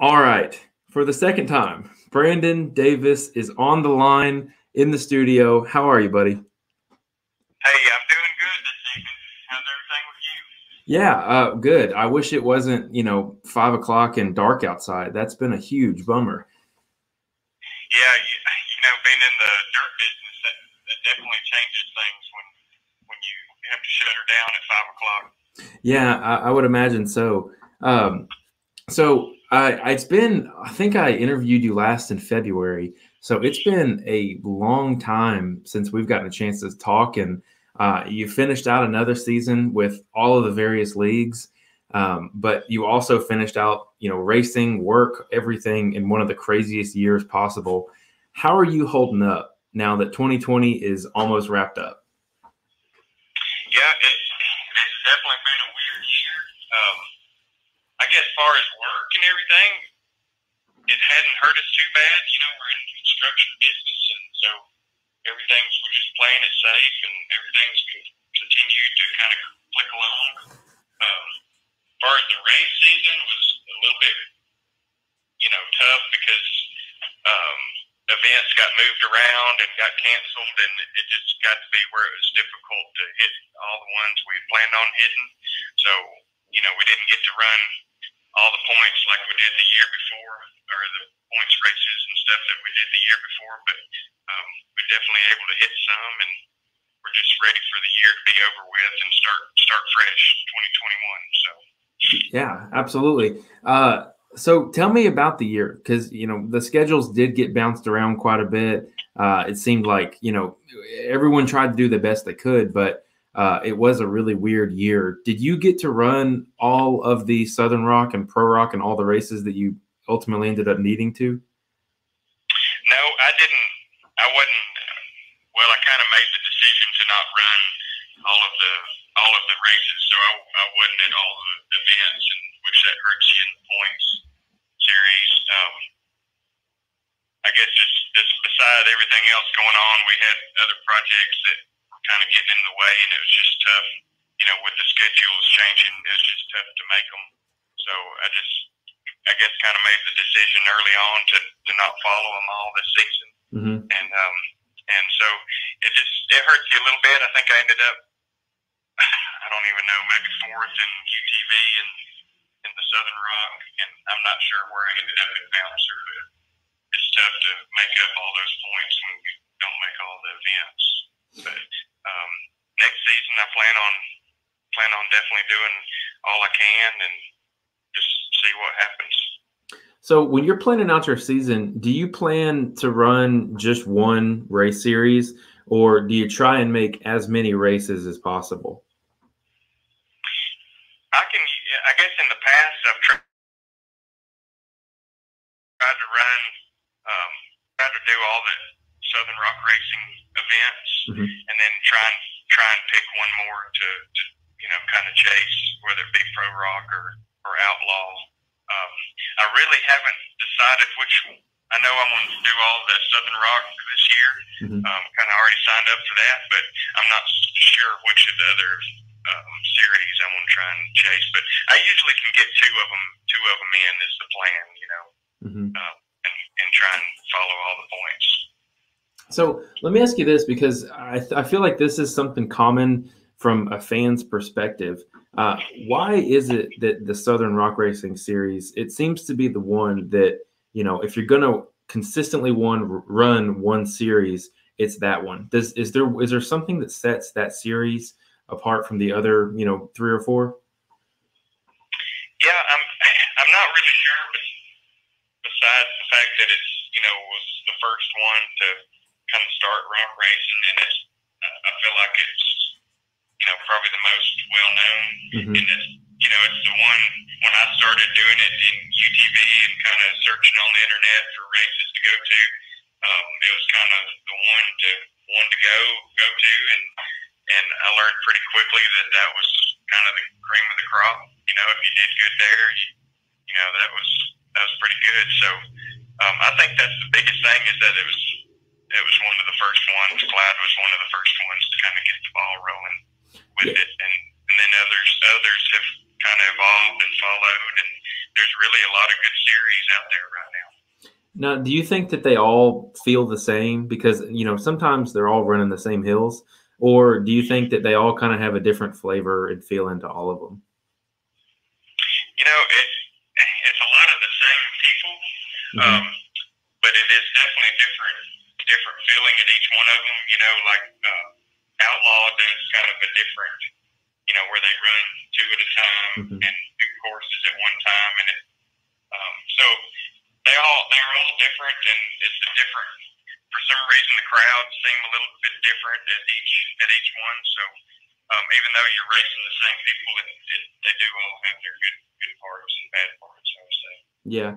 All right. For the second time, Brandon Davis is on the line in the studio. How are you, buddy? Hey, I'm doing good this evening. How's everything with you? Yeah, good. I wish it wasn't, 5 o'clock and dark outside. That's been a huge bummer. Yeah, being in the dirt business, that definitely changes things when you have to shut her down at 5 o'clock. Yeah, I would imagine so. It's been, I think I interviewed you last in February. So it's been a long time since we've gotten a chance to talk. And you finished out another season with all of the various leagues. But you also finished out, racing, work, everything in one of the craziest years possible. How are you holding up now that 2020 is almost wrapped up? Yeah, it's definitely been a weird year. I guess as far as work and everything, it hadn't hurt us too bad. We're in the construction business, and so we're just playing it safe, and everything's continued to kind of click along. As far as the race season was a little bit, tough because events got moved around and got canceled, and it just got to be where it was difficult to hit all the ones we had planned on hitting. So, we didn't get to run all the points like we did the year before, or the points races and stuff that we did the year before, but we're definitely able to hit some, and we're just ready for the year to be over with and start fresh 2021. So Yeah, absolutely. So tell me about the year, because the schedules did get bounced around quite a bit. It seemed like everyone tried to do the best they could, but it was a really weird year. Did you get to run all of the Southern Rock and Pro Rock and all the races that you ultimately ended up needing to? No, I didn't. I wasn't. Well, I kind of made the decision to not run all of the races, so I wasn't at all the events, and which that hurts you in the points series. I guess just beside everything else going on, we had other projects that were kind of getting in the way, and it was just tough. With the schedules changing, it was just tough to make them. So I guess kind of made the decision early on to not follow them all this season. Mm-hmm. And so it hurts you a little bit. I think I ended up, I don't even know, maybe fourth in UTV and in the Southern Rock, and I'm not sure where I ended up at Bouncer, but it's tough to make up all those points when you don't make all the events. But next season I plan on definitely doing all I can and just see what happens. So when you're planning out your season, do you plan to run just one race series, or do you try and make as many races as possible? I guess in the past I've tried to run, tried to do all the Southern Rock racing events, Mm-hmm. and then try and pick one more to kind of chase, whether it be Pro Rock or Outlaw. I really haven't decided which. I know I'm going to do all the Southern Rock this year. Mm-hmm. Kind of already signed up for that, but I'm not sure which of the other series I want to try and chase. But I usually can get two of them in is the plan, Mm-hmm. and try and follow all the points. So let me ask you this, because I feel like this is something common from a fan's perspective. Why is it that the Southern Rock Racing Series, it seems to be the one that, if you're going to consistently run one series, it's that one. Is there something that sets that series apart from the other, 3 or 4? Yeah, I'm not really sure, but besides the fact that it's was the first one to kind of start rock racing, and I feel like it's probably the most well known, Mm-hmm. and it's the one when I started doing it in UTV and kind of searching on the internet for races to go to. It was kind of the one to go to, and I learned pretty quickly that was kind of the cream of the crop. If you did good there, that was pretty good. So I think that's the biggest thing, is that it was one of the first ones. Glad was one of the first ones to kind of get the ball rolling with it, and then others have kind of evolved and followed, and there's really a lot of good series out there right now. Now, do you think that they all feel the same? Because, sometimes they're all running the same hills. Or do you think that they all kind of have a different flavor and feel into all of them? It's a lot of the same people, but it is definitely different feeling at each one of them. Like Outlaw does kind of a different, where they run two at a time and big courses at one time, and so they're all different, and it's a different. For some reason, the crowds seem a little bit different at each one. So even though you're racing the same people, they do all have their good parts and bad parts, I would say. Yeah.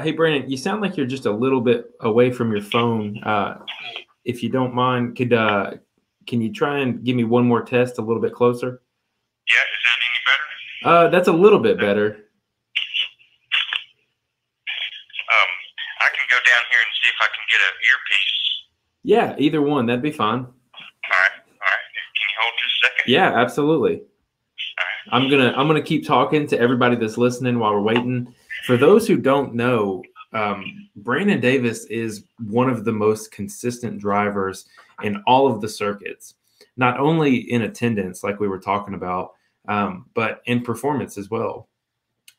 Hey, Brandon, you sound like you're just a little bit away from your phone. If you don't mind, can you try and give me one more test a little bit closer? Yeah, is that any better? That's a little bit better. I can go down here and see if I can get an earpiece. Yeah, either one. That'd be fine. All right. Can you hold just a second? Yeah, absolutely. All right. I'm gonna keep talking to everybody that's listening while we're waiting. For those who don't know, Brandon Davis is one of the most consistent drivers in all of the circuits, not only in attendance, like we were talking about, but in performance as well.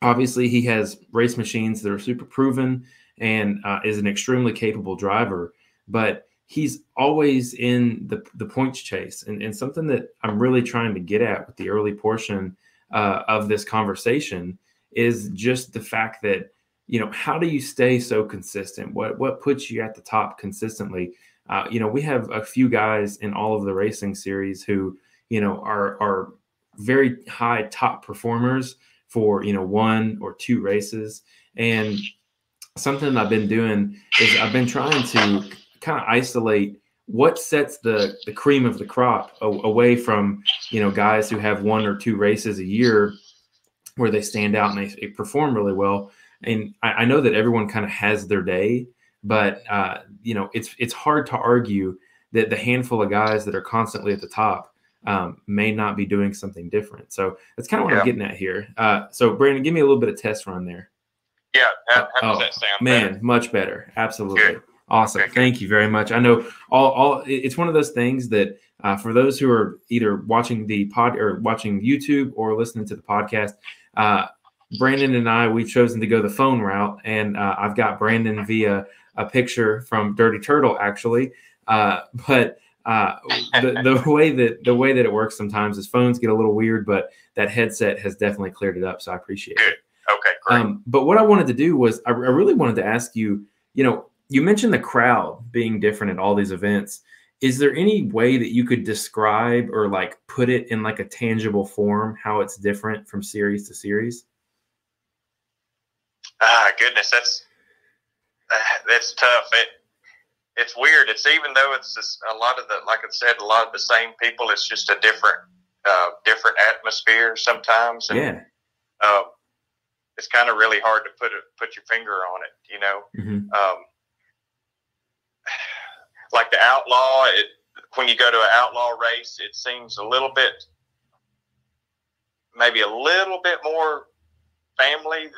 Obviously, he has race machines that are super proven and is an extremely capable driver, but he's always in the points chase. And something that I'm really trying to get at with the early portion of this conversation is just the fact that, how do you stay so consistent? What puts you at the top consistently? We have a few guys in all of the racing series who, are very high top performers for, one or two races. And something I've been doing is I've been trying to kind of isolate what sets the cream of the crop away from, guys who have one or two races a year where they stand out and they perform really well. And I know that everyone kind of has their day, but it's hard to argue that the handful of guys that are constantly at the top may not be doing something different. So that's kind of what I'm getting at here. So Brandon, give me a little bit of test run there. Yeah. How does that sound? Man, better? Much better. Absolutely. Good. Awesome. Okay, Thank you very much. I know it's one of those things that for those who are either watching the pod or watching YouTube or listening to the podcast, Brandon and I, we've chosen to go the phone route, and I've got Brandon via a picture from Dirty Turtle, actually. But the way that it works sometimes is phones get a little weird, but that headset has definitely cleared it up, so I appreciate it. Okay, great. But what I wanted to do was I really wanted to ask you, you mentioned the crowd being different at all these events. Is there any way that you could describe or like put it in like a tangible form, how it's different from series to series? Goodness, that's tough. It's weird. It's even though it's just a lot of like I said, a lot of the same people. It's just a different atmosphere sometimes. And, it's kind of really hard to put your finger on it. Like the Outlaw, when you go to an Outlaw race, it seems maybe a little bit more family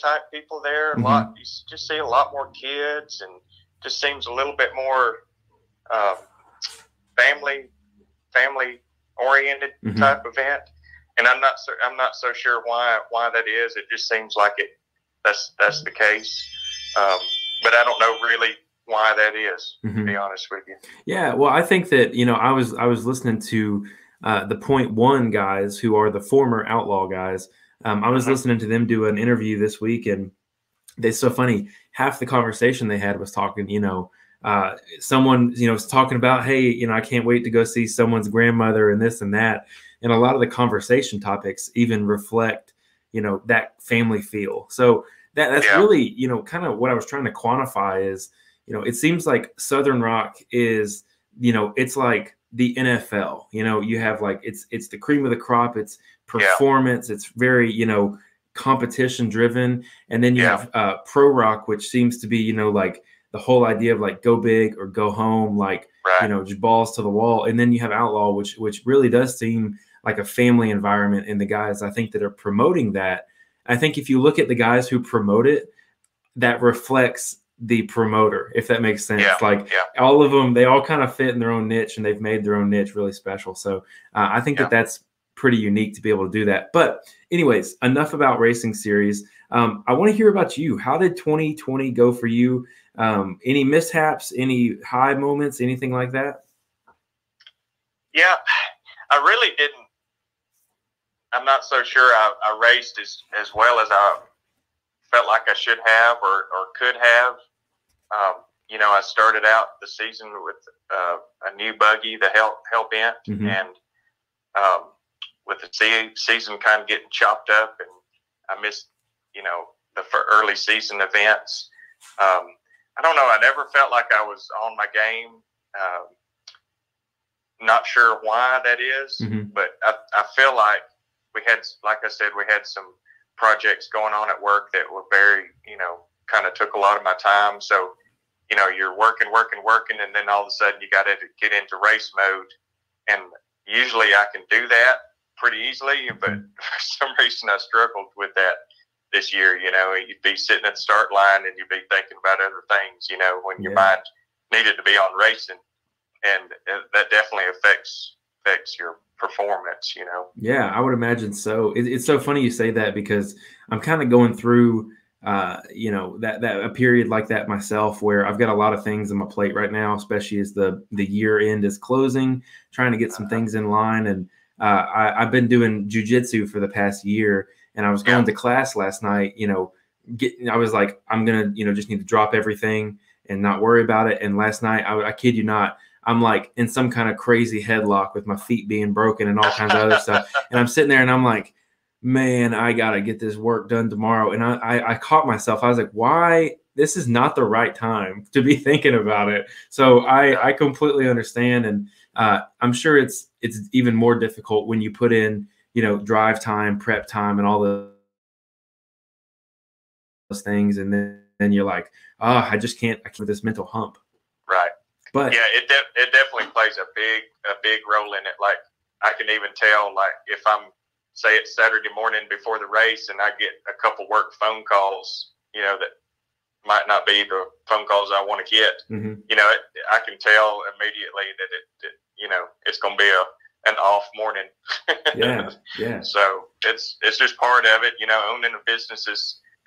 type people there. You just see a lot more kids, and just seems a little bit more family oriented type event. And I'm not so sure why that is. It just seems like that's the case. But I don't know really why that is, to be honest with you. Yeah, well, I think that I was listening to the Point One guys, who are the former Outlaw guys. I was listening to them do an interview this week, and it's so funny. Half the conversation they had was talking, someone, was talking about, hey, I can't wait to go see someone's grandmother and this and that. And a lot of the conversation topics even reflect, that family feel. So that's really, kind of what I was trying to quantify is, it seems like Southern Rock is, it's like the NFL. You have like it's the cream of the crop. It's performance. It's very competition driven, and then you have Pro Rock, which seems to be like the whole idea of like go big or go home, like just balls to the wall. And then you have Outlaw, which really does seem like a family environment, and the guys I think that are promoting that I think if you look at the guys who promote it, that reflects the promoter, if that makes sense. All of them, they all kind of fit in their own niche, and they've made their own niche really special. So I think that that's pretty unique to be able to do that. But anyways, enough about Racing Series. I want to hear about you. How did 2020 go for you? Any mishaps, any high moments, anything like that? Yeah, I really didn't. I'm not so sure I raced as well as I felt like I should have or could have. I started out the season with a new buggy, the Hellbent, and with the season kind of getting chopped up, and I missed, the early season events. I don't know. I never felt like I was on my game. Not sure why that is, but I feel like we had, like I said, we had some projects going on at work that were very, kind of took a lot of my time. So, you're working, and then all of a sudden you got to get into race mode. And usually I can do that pretty easily, but for some reason I struggled with that this year. You'd be sitting at the start line and you'd be thinking about other things, when your mind needed to be on racing. And that definitely affects your performance, Yeah, I would imagine so. It's so funny you say that, because I'm kind of going through, that a period like that myself, where I've got a lot of things on my plate right now, especially as the year end is closing, trying to get some things in line. And I've been doing jujitsu for the past year, and I was going to class last night. I was like, I'm gonna, just need to drop everything and not worry about it. And last night, I kid you not, I'm like in some kind of crazy headlock with my feet being broken and all kinds of other stuff. And I'm sitting there and I'm like, man, I got to get this work done tomorrow. And I caught myself. I was like, why? This is not the right time to be thinking about it. So I completely understand. And I'm sure it's even more difficult when you put in, drive time, prep time, and all those things. And then you're like, I can't with this mental hump. Right. But yeah, it definitely plays a big role in it. Like, I can even tell, like, if I'm, say it's Saturday morning before the race and I get a couple work phone calls, that might not be the phone calls I want to get, I can tell immediately that it's going to be an off morning. Yeah. So it's just part of it. Owning a business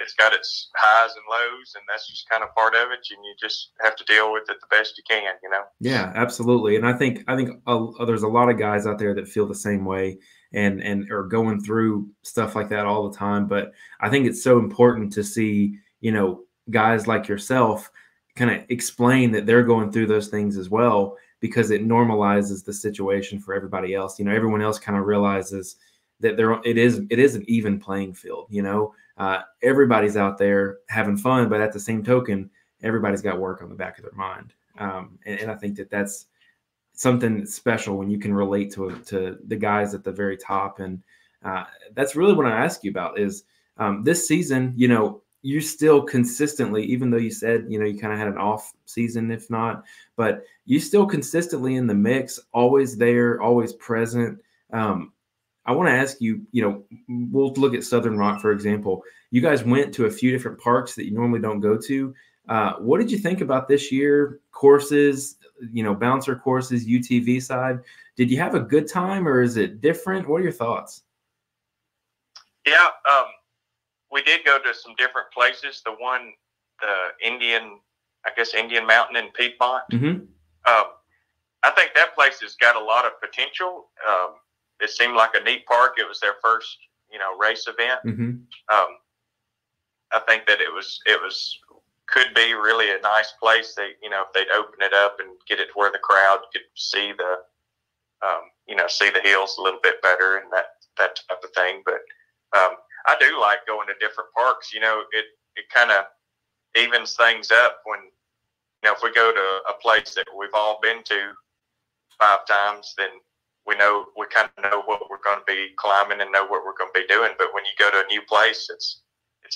it's got its highs and lows, and that's just kind of part of it, and you just have to deal with it the best you can, Yeah, absolutely. And I think there's a lot of guys out there that feel the same way and are going through stuff like that all the time. But I think it's so important to see, guys like yourself kind of explain that they're going through those things as well, because it normalizes the situation for everybody else. Everyone else kind of realizes that it is an even playing field. Everybody's out there having fun, but at the same token, everybody's got work on the back of their mind. And I think that's something special when you can relate to the guys at the very top. And that's really what I ask you about is this season, you still consistently, even though you said, you kind of had an off season, if not, but you still consistently in the mix, always there, always present. I want to ask you, we'll look at Southern Rock, for example. You guys went to a few different parks that you normally don't go to. What did you think about this year? Courses, bouncer courses, UTV side. Did you have a good time, or is it different? What are your thoughts? Yeah, we did go to some different places. The Indian Mountain in Piedmont. I think that place has got a lot of potential. It seemed like a neat park. It was their first, race event. I think that it could be really a nice place. They, if they'd open it up and get it to where the crowd could see the hills a little bit better and that type of thing. But I do like going to different parks. It kind of evens things up when, if we go to a place that we've all been to 5 times, then we kind of know what we're going to be climbing and know what we're going to be doing. But when you go to a new place, it's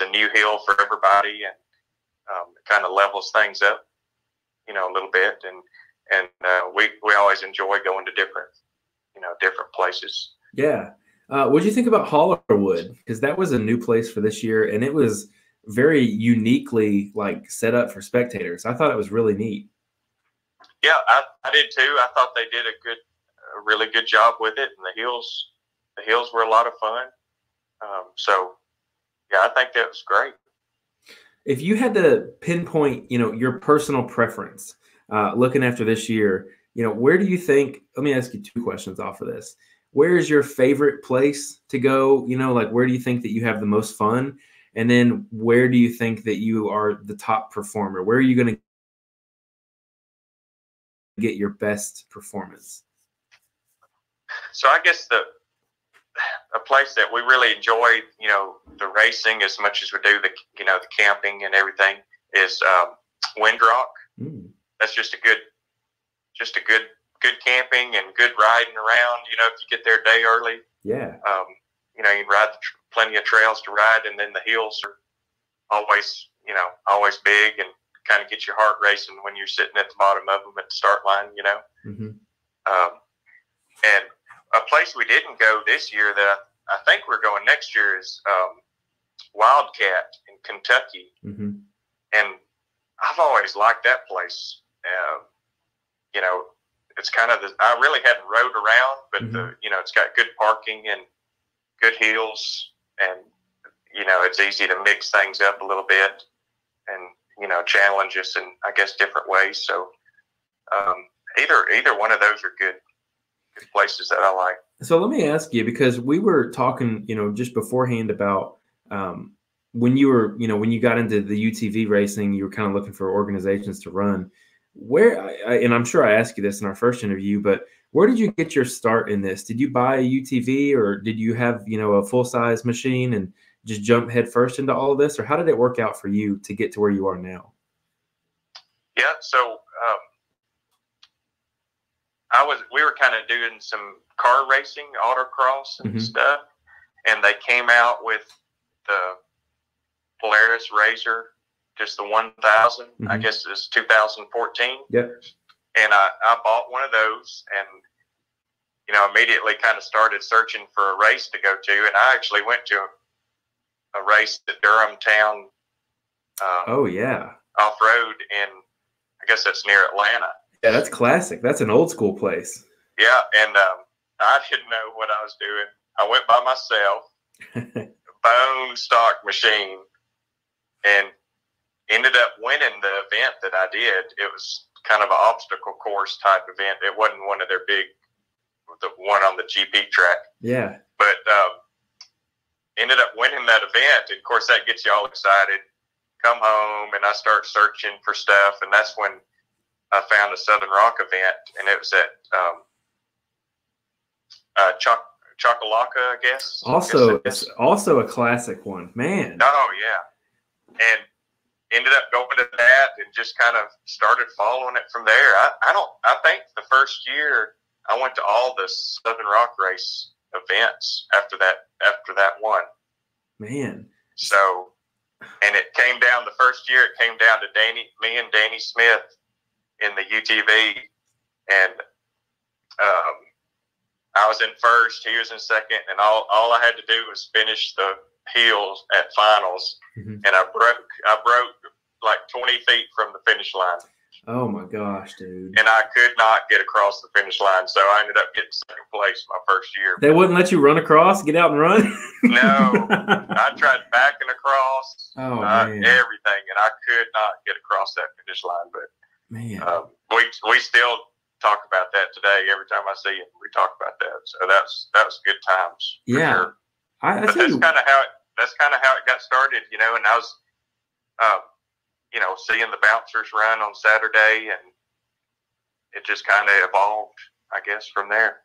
a new hill for everybody, and it kind of levels things up, a little bit. And we always enjoy going to different places. Yeah. What did you think about Hollerwood? Because that was a new place for this year, and it was very uniquely like set up for spectators. I thought it was really neat. Yeah, I did too. I thought they did a really good job with it, and the hills were a lot of fun. So, yeah, I think that was great. If you had to pinpoint, your personal preference, looking after this year, where do you think? Let me ask you two questions off of this. Where is your favorite place to go? Like where do you think that you have the most fun? And then where do you think that you are the top performer? Where are you going to get your best performance? So I guess a place that we really enjoy, the racing as much as we do the camping and everything is Windrock. That's just a good camping and good riding around. If you get there a day early, yeah. You can ride plenty of trails to ride, and then the hills are always big and kind of get your heart racing when you're sitting at the bottom of them at the start line. Mm-hmm. And a place we didn't go this year that I think we're going next year is Wildcat in Kentucky. Mm-hmm. And I've always liked that place. It's kind of I really hadn't rode around, but mm-hmm. It's got good parking and good hills, and it's easy to mix things up a little bit, and challenge us in I guess different ways. So either one of those are good places that I like. So let me ask you, because we were talking, just beforehand about when you were, when you got into the UTV racing, you were kind of looking for organizations to run. And I'm sure I asked you this in our first interview, but where did you get your start in this? Did you buy a UTV, or did you have, a full-size machine and just jump head first into all of this? Or how did it work out for you to get to where you are now? Yeah, so we were kind of doing some car racing, autocross and mm-hmm. stuff, and they came out with the Polaris RZR, just the 1000. Mm-hmm. I guess it's 2014. Yep. And I bought one of those, and immediately kind of started searching for a race to go to, and I actually went to a race at Durham Town. Oh yeah. Off road in, I guess that's near Atlanta. Yeah, that's classic. That's an old school place. Yeah, and I didn't know what I was doing. I went by myself, bone stock machine, and ended up winning the event that I did. It was kind of an obstacle course type event. It wasn't one of their big, the one on the GP track. Yeah. But ended up winning that event. And of course, that gets you all excited. Come home, and I start searching for stuff, and that's when I found a Southern Rock event, and it was at Chocolaca, I guess. It's also a classic one, man. Oh yeah, and ended up going to that and just kind of started following it from there. I think the first year I went to all the Southern Rock race events after that one. Man. So, and it came down the first year. It came down to me and Danny Smith in the UTV, and I was in first, he was in second, and all I had to do was finish the hills at finals, mm-hmm. and I broke like 20 feet from the finish line. Oh my gosh, dude! And I could not get across the finish line, so I ended up getting second place my first year. They wouldn't let you run across, get out and run? No, I tried backing across, man. Everything, and I could not get across that finish line. But man, we still talk about that today. Every time I see him, we talk about that. So that was good times. Yeah, sure. But that's kind of how it got started, and I was, seeing the bouncers run on Saturday, and it just kind of evolved, I guess, from there.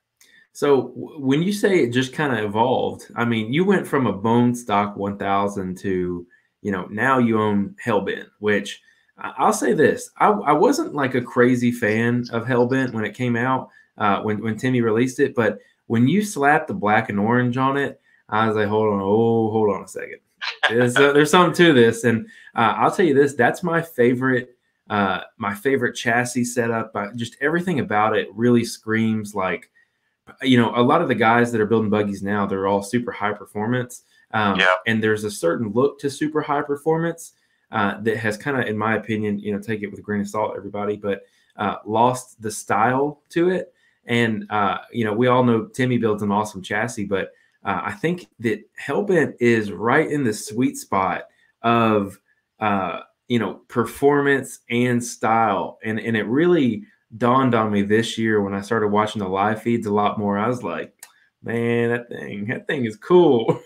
So when you say it just kind of evolved, I mean, you went from a bone stock 1000 to, now you own Hellbent, which I'll say this. I wasn't like a crazy fan of Hellbent when it came out, when Timmy released it. But when you slapped the black and orange on it, I was like, hold on a second. There's something to this. And I'll tell you this, that's my favorite chassis setup. Just everything about it really screams like you know, a lot of the guys that are building buggies now, they're all super high performance. And there's a certain look to super high performance that has kind of, in my opinion, you know, take it with a grain of salt, everybody, but lost the style to it. And, you know, we all know Timmy builds an awesome chassis, but I think that Hellbent is right in the sweet spot of, you know, performance and style. And it really dawned on me this year when I started watching the live feeds a lot more. I was like, man, that thing is cool.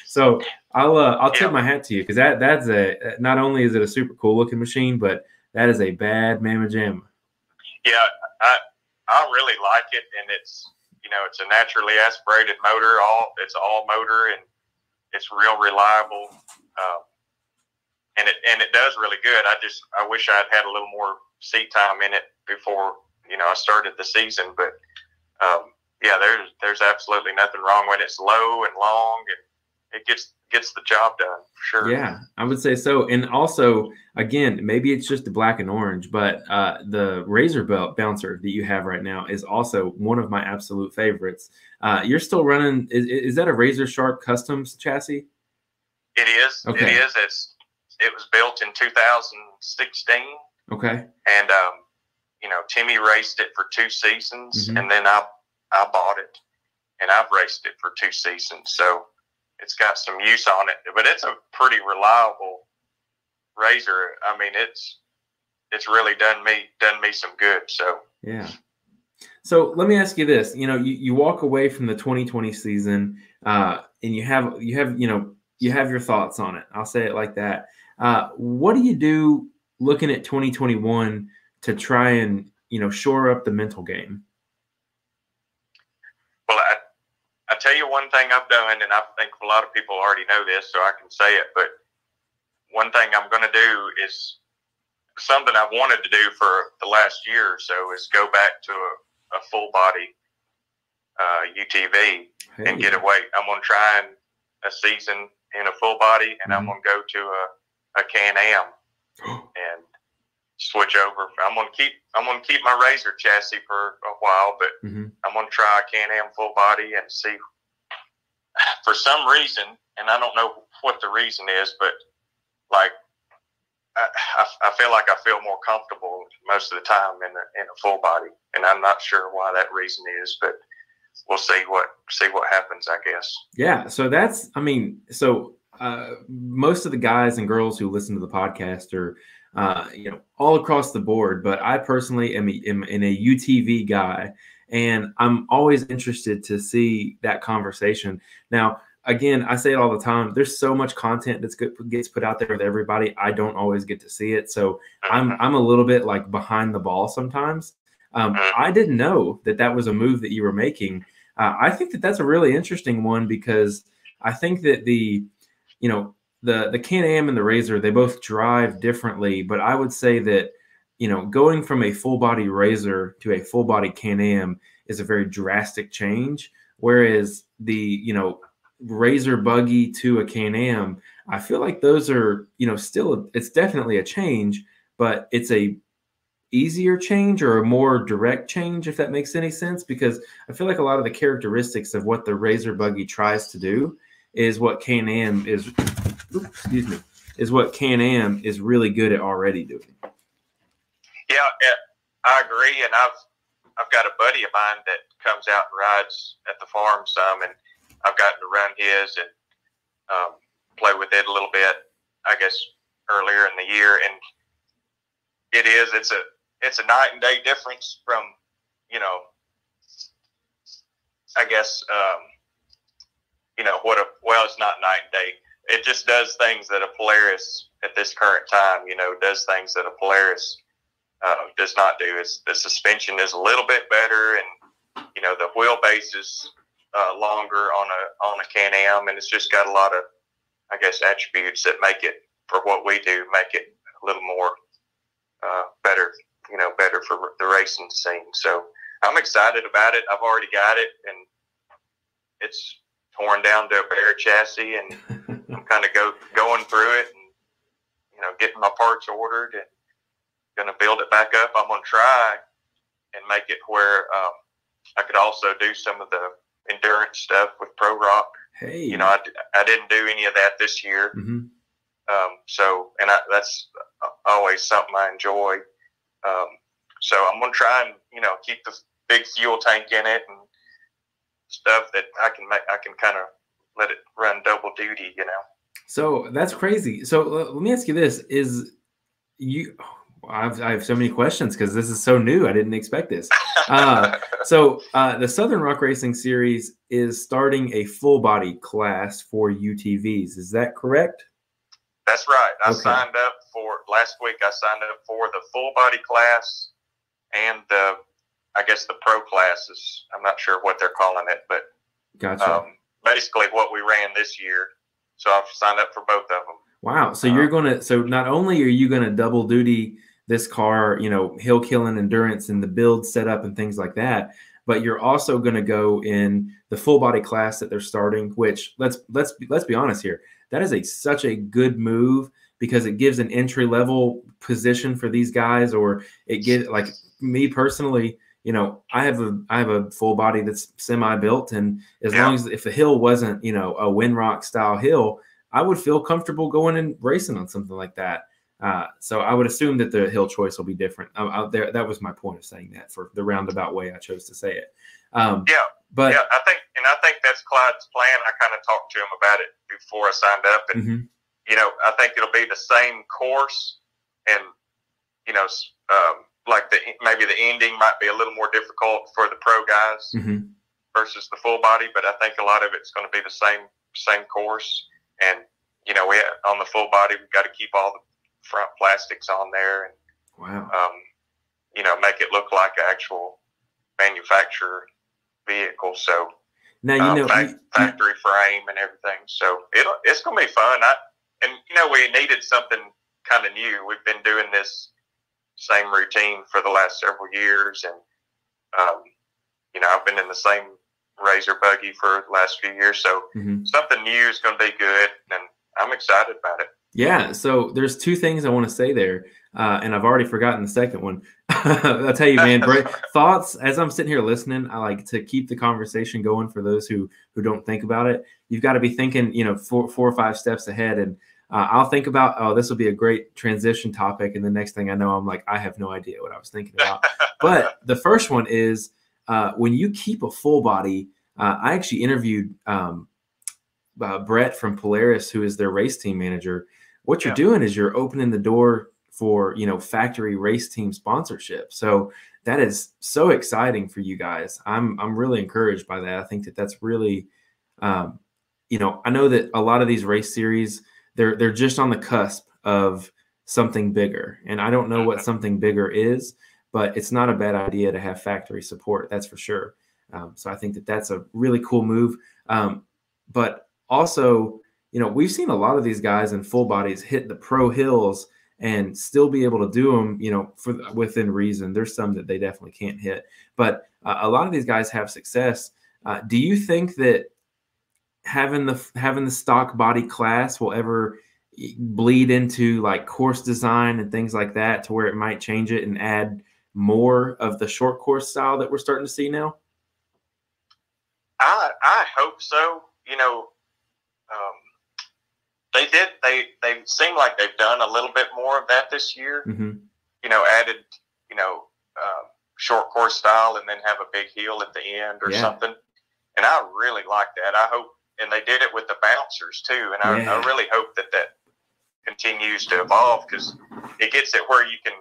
So I'll tip my hat to you, because that's not only is it a super cool looking machine, but that is a bad mamma jamma. Yeah, I really like it, and it's, you know, it's a naturally aspirated motor. It's all motor, and it's real reliable, and it does really good. I wish I'd had a little more seat time in it before, you know, I started the season, but yeah, there's absolutely nothing wrong when it's low and long, and it gets the job done for sure. Yeah, I would say so. And also, again, maybe it's just the black and orange, but the Razor belt bouncer that you have right now is also one of my absolute favorites. You're still running, is that a Razor Sharp Customs chassis? It is. Okay. It is. It was built in 2016. Okay. And you know, Timmy raced it for 2 seasons, and then I bought it, and I've raced it for 2 seasons. So it's got some use on it, but it's a pretty reliable Razor. I mean, it's really done me some good. So yeah. So let me ask you this: you know, you walk away from the 2020 season, and you have your thoughts on it. I'll say it like that. What do you do looking at 2021 to try and, you know, shore up the mental game? Well, I tell you one thing I've done, and I think a lot of people already know this, so I can say it, but one thing I'm going to do is something I've wanted to do for the last year or so, is go back to a full body UTV and get away. I'm going to try a season in a full body, and I'm going to go to a Can-Am and switch over. I'm going to keep my Razor chassis for a while, but I'm going to try a Can-Am full body and see. For some reason, and I don't know what the reason is, but like I feel like I feel more comfortable most of the time in a full body, and I'm not sure why that reason is, but we'll see what happens, I guess. Yeah. So that's, I mean, so most of the guys and girls who listen to the podcast are, you know, all across the board, but I personally am in a UTV guy, and I'm always interested to see that conversation. Now, again, I say it all the time. There's so much content gets put out there with everybody. I don't always get to see it. So I'm a little bit like behind the ball sometimes. I didn't know that was a move that you were making. I think that's a really interesting one, because I think that the Can-Am and the Razor, they both drive differently, but I would say that, you know, going from a full body Razor to a full body Can-Am is a very drastic change. Whereas the, you know, Razor buggy to a Can-Am, I feel like those are, you know, still, it's definitely a change, but it's a easier change or a more direct change, if that makes any sense, because I feel like a lot of the characteristics of what the Razor buggy tries to do is what Can-Am is, is really good at already doing. Yeah, I agree, and I've got a buddy of mine that comes out and rides at the farm some, and I've gotten to run his and play with it a little bit, I guess, earlier in the year, and it's a night and day difference from, you know, I guess, you know, it's not night and day. It just does things that a Polaris at this current time, you know, does things that a Polaris does not do. The suspension is a little bit better, and, you know, the wheelbase is longer on a Can-Am, and it's just got a lot of, I guess, attributes that make it, for what we do, make it a little more better, you know, better for the racing scene. So I'm excited about it. I've already got it, and it's torn down to a bare chassis, and I'm kind of going through it and, you know, getting my parts ordered and going to build it back up. I'm going to try and make it where I could also do some of the endurance stuff with Pro Rock. Hey, you know, I didn't do any of that this year. Mm-hmm. That's always something I enjoy. So I'm going to try and, you know, keep the big fuel tank in it and stuff that I can kind of let it run double duty, you know. So that's crazy. So let me ask you this: I have so many questions because this is so new. I didn't expect this. The Southern Rock Racing Series is starting a full body class for UTVs. Is that correct? That's right. I signed up for last week. I signed up for the full body class and I guess the pro classes. I'm not sure what they're calling it, but gotcha. Basically what we ran this year. So I've signed up for both of them. Wow. So not only are you going to double duty this car, you know, hill killing endurance and the build setup and things like that, but you're also going to go in the full body class that they're starting, which let's be honest here. That is such a good move because it gives an entry level position for these guys, or it gives, like me personally, you know, I have a full body that's semi built, and as long as if the hill wasn't, you know, a Winrock style hill, I would feel comfortable going and racing on something like that. So I would assume that the hill choice will be different. That was my point of saying that, for the roundabout way I chose to say it. But I think that's Clyde's plan. I kind of talked to him about it before I signed up, and you know, I think it'll be the same course, and you know, like maybe the ending might be a little more difficult for the pro guys versus the full body, but I think a lot of it's going to be the same course. And you know, on the full body, we've got to keep all the front plastics on there, and you know, make it look like an actual manufacturer vehicle. So now you know factory frame and everything. So it's going to be fun. And you know, we needed something kind of new. We've been doing this same routine for the last several years, and you know, I've been in the same Razor buggy for the last few years, so something new is going to be good, and I'm excited about it. Yeah, so there's two things I want to say there, and I've already forgotten the second one. I'll tell you, man, thoughts as I'm sitting here listening. I like to keep the conversation going for those who don't think about it. You've got to be thinking, you know, four or five steps ahead, and I'll think about, oh, this will be a great transition topic, and the next thing I know, I'm like, I have no idea what I was thinking about. But the first one is when you keep a full body. I actually interviewed Brett from Polaris, who is their race team manager. What you're doing is you're opening the door for, you know, factory race team sponsorship. So that is so exciting for you guys. I'm really encouraged by that. I think that's really, you know, I know that a lot of these race series, they're just on the cusp of something bigger, and I don't know what something bigger is, but it's not a bad idea to have factory support. That's for sure. So I think that's a really cool move. But also, you know, we've seen a lot of these guys in full bodies hit the pro hills and still be able to do them, you know, within reason. There's some that they definitely can't hit, but a lot of these guys have success. Do you think that having the stock body class will ever bleed into like course design and things like that, to where it might change it and add more of the short course style that we're starting to see now? I hope so. You know, they seem like they've done a little bit more of that this year. You know, added, you know, short course style, and then have a big hill at the end or something. And I really like that. I hope, and they did it with the bouncers too. And I really hope that continues to evolve, because it gets it where you can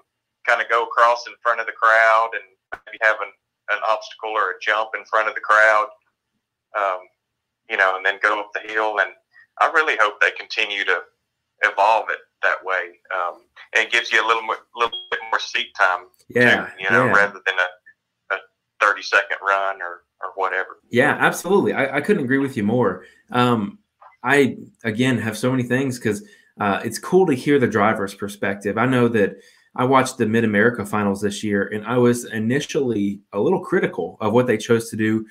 kind of go across in front of the crowd and maybe have an obstacle or a jump in front of the crowd. You know, and then go up the hill. And I really hope they continue to evolve it that way. And it gives you a little bit more seat time, too, you know, rather than a 30-second run or whatever. Yeah, absolutely. I couldn't agree with you more. I, again, have so many things, because it's cool to hear the driver's perspective. I know that I watched the Mid-America finals this year, and I was initially a little critical of what they chose to do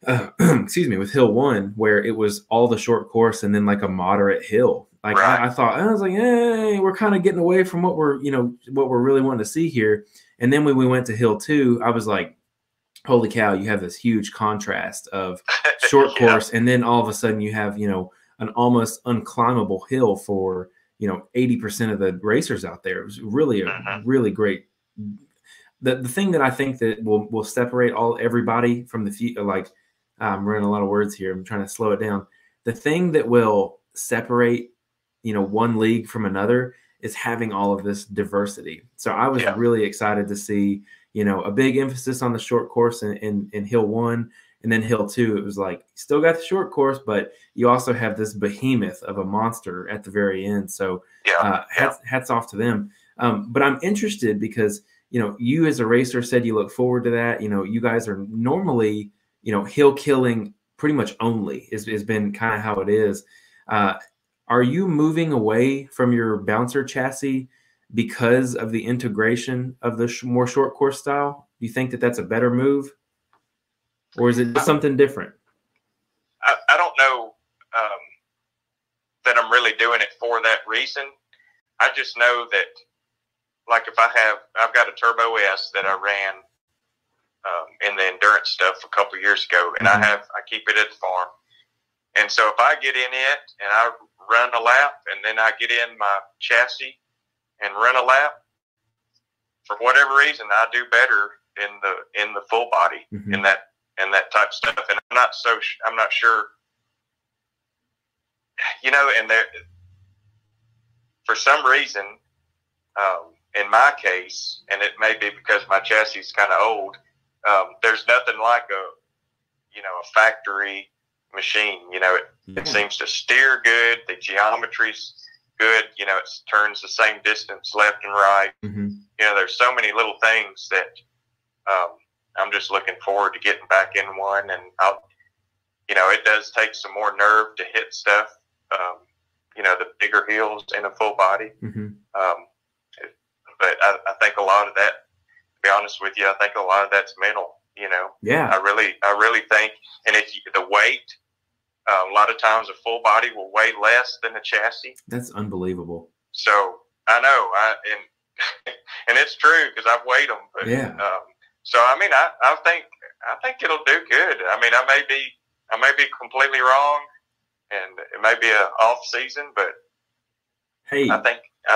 with Hill 1, where it was all the short course and then like a moderate hill. Like I thought, I was like, hey, we're kind of getting away from what we're really wanting to see here. And then when we went to Hill 2, I was like, holy cow, you have this huge contrast of short course, and then all of a sudden you have, an almost unclimbable hill for, 80% of the racers out there. It was really a really great. The thing that I think that will separate everybody from the like, I'm running a lot of words here. I'm trying to slow it down. The thing that will separate, one league from another is having all of this diversity. So I was really excited to see, a big emphasis on the short course in Hill 1, and then Hill 2. It was like, you still got the short course, but you also have this behemoth of a monster at the very end. So hats off to them. But I'm interested because, you as a racer said you look forward to that. You guys are normally, hill killing pretty much only has been kind of how it is. Are you moving away from your bouncer chassis because of the integration of the more short course style? Do you think that that's a better move, or is it something different? I don't know that I'm really doing it for that reason. I just know that, like, if I've got a Turbo S that I ran in the endurance stuff a couple of years ago, and I keep it at the farm. And so if I get in it and I run a lap, and then I get in my chassis and run a lap, for whatever reason, I do better in the full body in that type of stuff. And I'm not sure, and for some reason, in my case, and it may be because my chassis is kind of old, there's nothing like a factory machine. It seems to steer good. The geometry's good. It turns the same distance left and right. There's so many little things that I'm just looking forward to getting back in one. And it does take some more nerve to hit stuff. The bigger hills in a full body. But I think a lot of that, to be honest with you, I think a lot of that's mental. I really think, and the weight, a lot of times a full body will weigh less than a chassis. That's unbelievable. So I know, and it's true because I've weighed them. But, so I mean, I think it'll do good. I mean, I may be completely wrong, and it may be an off season, but hey, I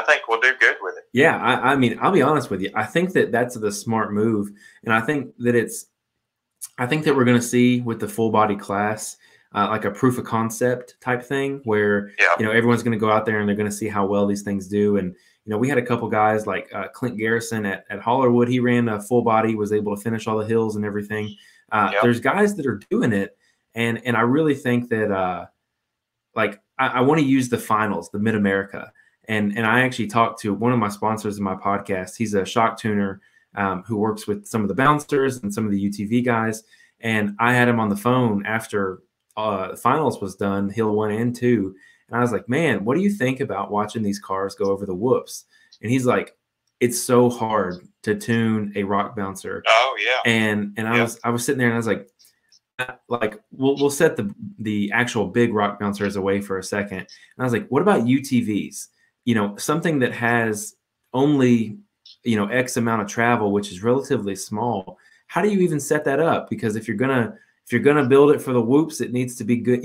think we'll do good with it. Yeah, I mean, I'll be honest with you. I think that that's the smart move, and I think that we're going to see with the full body class like a proof of concept type thing, where everyone's going to go out there and they're going to see how well these things do. And we had a couple guys like Clint Garrison at Hollerwood. He ran a full body, was able to finish all the hills and everything. There's guys that are doing it, and I really think that I want to use the finals, the Mid America. And I actually talked to one of my sponsors in my podcast. He's a shock tuner who works with some of the bouncers and some of the UTV guys. And I had him on the phone after the finals was done, Hill 1 and 2. And I was like, man, what do you think about watching these cars go over the whoops? And he's like, it's so hard to tune a rock bouncer. Oh, yeah. And I was sitting there and I was like, we'll set the actual big rock bouncers away for a second. And I was like, what about UTVs? Something that has only, X amount of travel, which is relatively small. How do you even set that up? Because if you're gonna build it for the whoops, it needs to be good.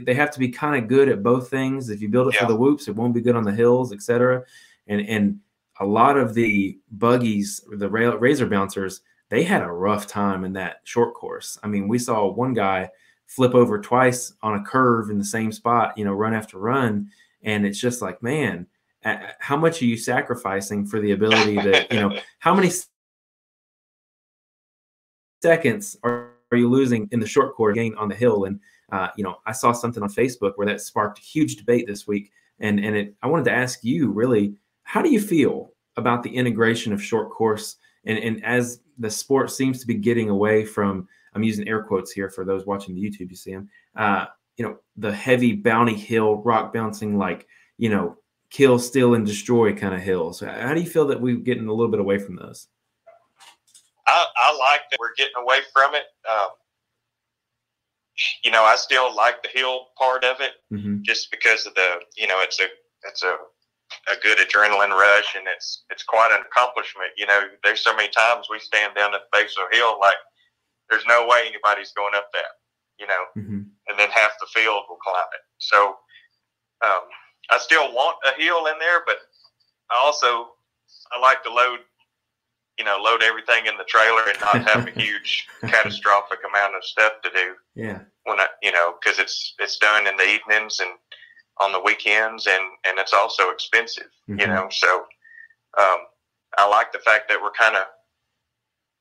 They have to be kind of good at both things. If you build it for the whoops, it won't be good on the hills, etc. And a lot of the buggies, the razor bouncers, they had a rough time in that short course. I mean, we saw one guy flip over twice on a curve in the same spot, run after run, and it's just like, man. How much are you sacrificing for the ability to, how many seconds are you losing in the short course gain on the hill? And, I saw something on Facebook where that sparked a huge debate this week. And I wanted to ask you, really, how do you feel about the integration of short course? And as the sport seems to be getting away from, I'm using air quotes here for those watching the YouTube, you see them, the heavy bounty hill rock bouncing, kill, steal, and destroy kind of hills. How do you feel that we're getting a little bit away from those? I like that we're getting away from it. I still like the hill part of it, just because of the, it's a good adrenaline rush, and it's quite an accomplishment. There's so many times we stand down at the base of a hill, like there's no way anybody's going up that, and then half the field will climb it. So I still want a hill in there, but I like to load everything in the trailer and not have a huge catastrophic amount of stuff to do. Yeah. When because it's done in the evenings and on the weekends, and it's also expensive, So I like the fact that we're kind of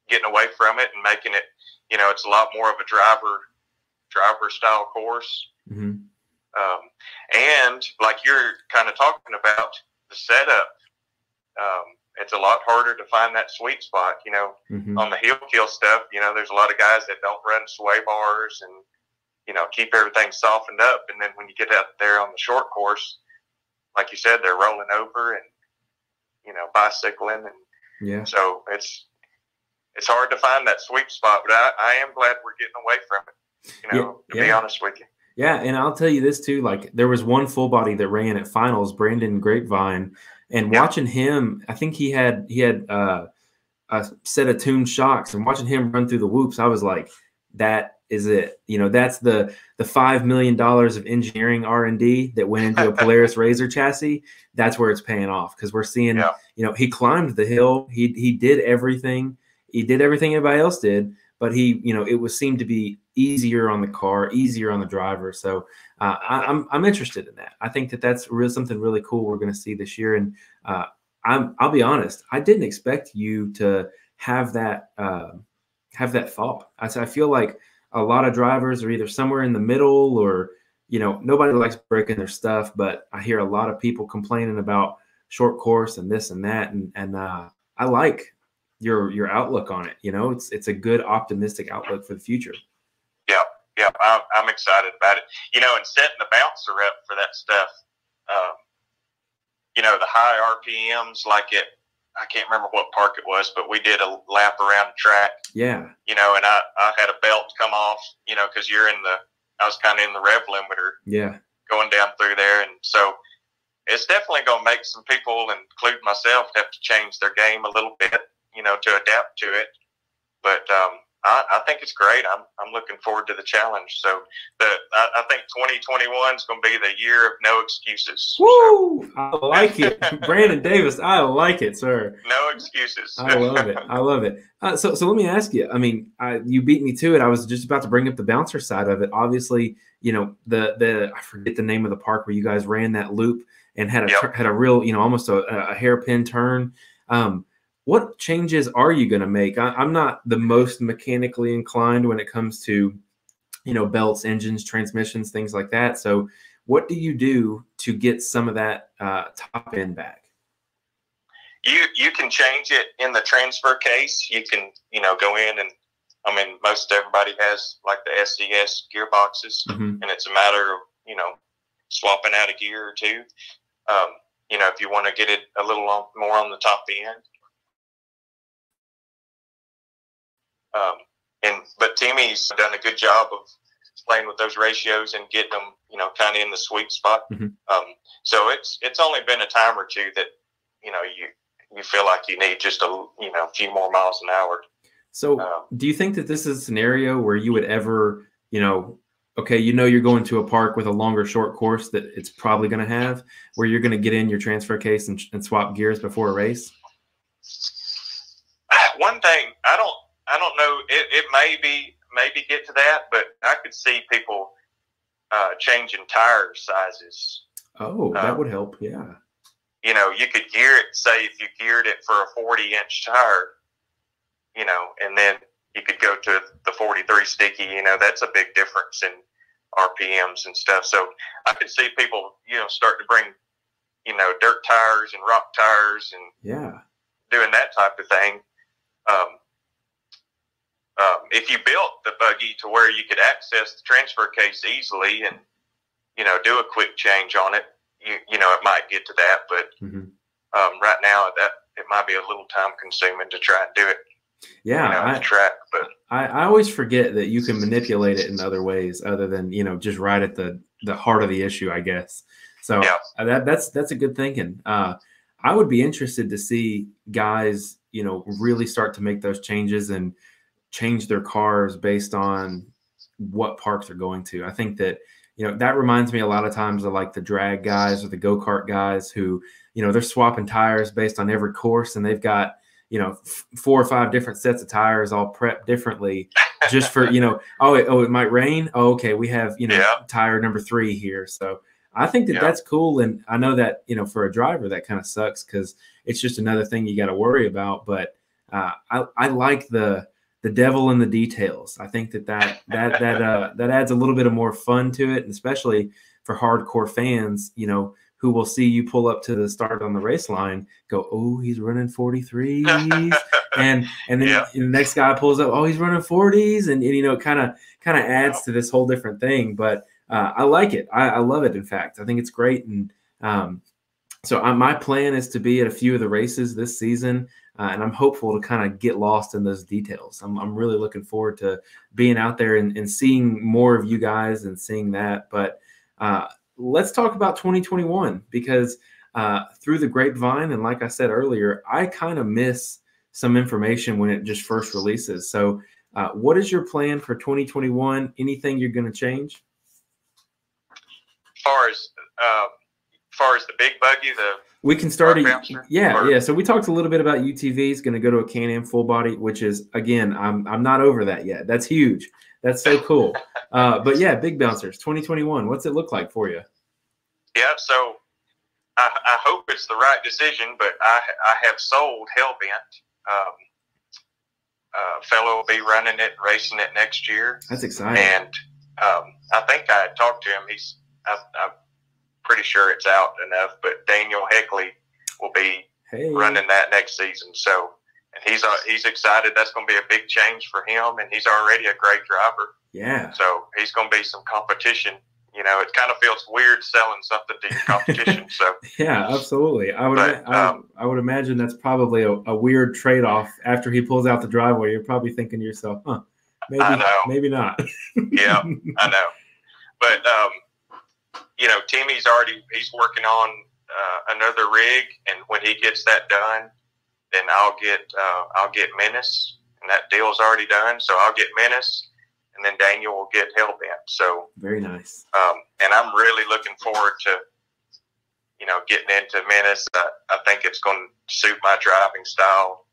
getting away from it and making it, it's a lot more of a driver style course. Mm-hmm. And like you're kind of talking about the setup, it's a lot harder to find that sweet spot, on the hill kill stuff. There's a lot of guys that don't run sway bars and, keep everything softened up. And then when you get out there on the short course, like you said, they're rolling over and, bicycling. And so it's hard to find that sweet spot, but I am glad we're getting away from it, to be honest with you. Yeah. And I'll tell you this too, like there was one full body that ran at finals, Brandon Grapevine, and watching him, I think he had a set of tuned shocks, and watching him run through the whoops, I was like, that is it. That's the $5 million of engineering R&D that went into a Polaris Razor chassis. That's where it's paying off, because we're seeing, he climbed the hill. He did everything. He did everything everybody else did, but it seemed to be easier on the car, easier on the driver. So I'm interested in that. I think that's something really cool we're going to see this year. And I'll be honest, I didn't expect you to have that thought. I feel like a lot of drivers are either somewhere in the middle, or nobody likes breaking their stuff. But I hear a lot of people complaining about short course and this and that, and I like your outlook on it. It's a good optimistic outlook for the future. Yeah, I'm excited about it. And setting the bouncer up for that stuff. The high RPMs, I can't remember what park it was, but we did a lap around the track. Yeah. And I had a belt come off, because I was kind of in the rev limiter. Yeah. Going down through there. And so it's definitely going to make some people, including myself, have to change their game a little bit, to adapt to it. But I think it's great. I'm looking forward to the challenge. So I think 2021 is going to be the year of no excuses. Woo! So. I like it. Brandon Davis, I like it, sir. No excuses. I love it. I love it. So let me ask you, you beat me to it. I was just about to bring up the bouncer side of it. Obviously, I forget the name of the park where you guys ran that loop and had a real, almost a hairpin turn. What changes are you going to make? I'm not the most mechanically inclined when it comes to, belts, engines, transmissions, things like that. So what do you do to get some of that top end back? You can change it in the transfer case. You can, go in and, most everybody has like the SCS gearboxes, and it's a matter of, swapping out a gear or two. If you want to get it a little more on the top end. But Timmy's done a good job of playing with those ratios and getting them, kind of in the sweet spot. So it's only been a time or two that, you feel like you need just a few more miles an hour. So do you think that this is a scenario where you would ever, okay, you're going to a park with a longer short course that it's probably going to have, where you're going to get in your transfer case and swap gears before a race? One thing, I don't know. It maybe get to that, but I could see people changing tire sizes. Oh, that would help. Yeah. You could gear it. Say if you geared it for a 40-inch tire, and then you could go to the 43 sticky. That's a big difference in RPMs and stuff. So I could see people, starting to bring, dirt tires and rock tires and doing that type of thing. If you built the buggy to where you could access the transfer case easily and, do a quick change on it, it might get to that. But right now, that it might be a little time consuming to try and do it. Yeah, on the track. But I always forget that you can manipulate it in other ways other than just right at the heart of the issue, I guess. So that's a good thinking. I would be interested to see guys, really start to make those changes and change their cars based on what park they're going to. I think that, that reminds me a lot of times of like the drag guys or the go-kart guys who, they're swapping tires based on every course, and they've got, 4 or 5 different sets of tires all prepped differently just for, it might rain. Oh, okay. We have, tire number 3 here. So I think that that's cool. And I know that, for a driver, that kind of sucks because it's just another thing you got to worry about. But I like the devil in the details. I think that adds a little bit of more fun to it, and especially for hardcore fans, who will see you pull up to the start on the race line, go, oh, he's running 43s, and then the next guy pulls up, oh, he's running 40s, and it kind of adds to this whole different thing. But I like it. I love it. In fact, I think it's great, and so my plan is to be at a few of the races this season. And I'm hopeful to kind of get lost in those details. I'm really looking forward to being out there and seeing more of you guys and seeing that. But let's talk about 2021, because through the grapevine, and like I said earlier, I kind of miss some information when it just first releases. So what is your plan for 2021? Anything you're going to change? As far as the big buggy, we can start yeah. So we talked a little bit about UTV. It's going to go to a Can-Am full body, which is, again, I'm not over that yet. That's huge. That's so cool. But yeah, big bouncers, 2021. What's it look like for you? Yeah. So I hope it's the right decision, but I have sold Hellbent. Fellow will be running it, racing it next year. That's exciting. And I think I talked to him. I'm pretty sure it's out enough, but Daniel Heckley will be running that next season. So, and he's excited. That's going to be a big change for him, and he's already a great driver. Yeah. So he's going to be some competition. It kind of feels weird selling something to your competition. So yeah, absolutely. I would imagine that's probably a weird trade-off. After he pulls out the driveway, you're probably thinking to yourself, maybe not. Yeah, I know. But Timmy's he's working on another rig, and when he gets that done, then I'll get Menace, and that deal's already done. So I'll get Menace, and then Daniel will get Hellbent. So very nice. And I'm really looking forward to getting into Menace. I think it's going to suit my driving style,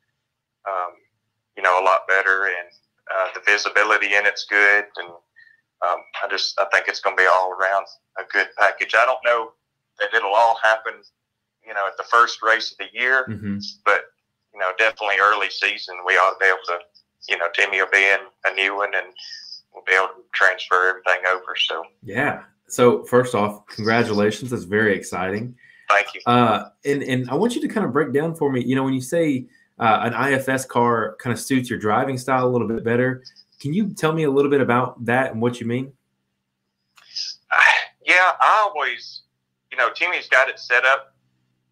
a lot better, and the visibility in it's good, and I think it's going to be all around a good package. I don't know that it'll all happen, at the first race of the year, but, definitely early season, we ought to be able to, Timmy will be in a new one, and we'll be able to transfer everything over. So, yeah. So first off, congratulations. That's very exciting. Thank you. And I want you to kind of break down for me, when you say an IFS car kind of suits your driving style a little bit better, can you tell me a little bit about that and what you mean? Yeah, I always, Timmy's got it set up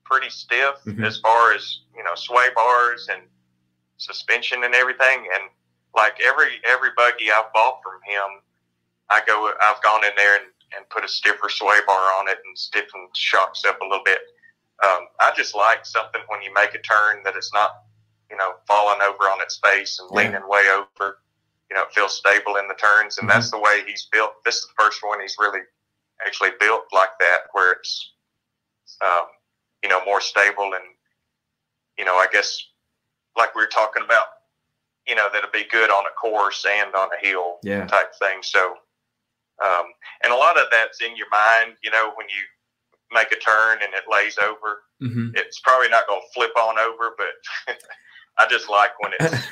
pretty stiff as far as, sway bars and suspension and everything. And like every buggy I've bought from him, I've gone in there and put a stiffer sway bar on it and stiffened shocks up a little bit. I just like something when you make a turn that it's not, falling over on its face and leaning way over. It feels stable in the turns, and that's the way he's built. This is the first one he's really actually built like that, where it's, more stable and, I guess like we were talking about, that'll be good on a course and on a hill type thing. So, and a lot of that's in your mind, when you make a turn and it lays over, it's probably not going to flip on over, but I just like when it's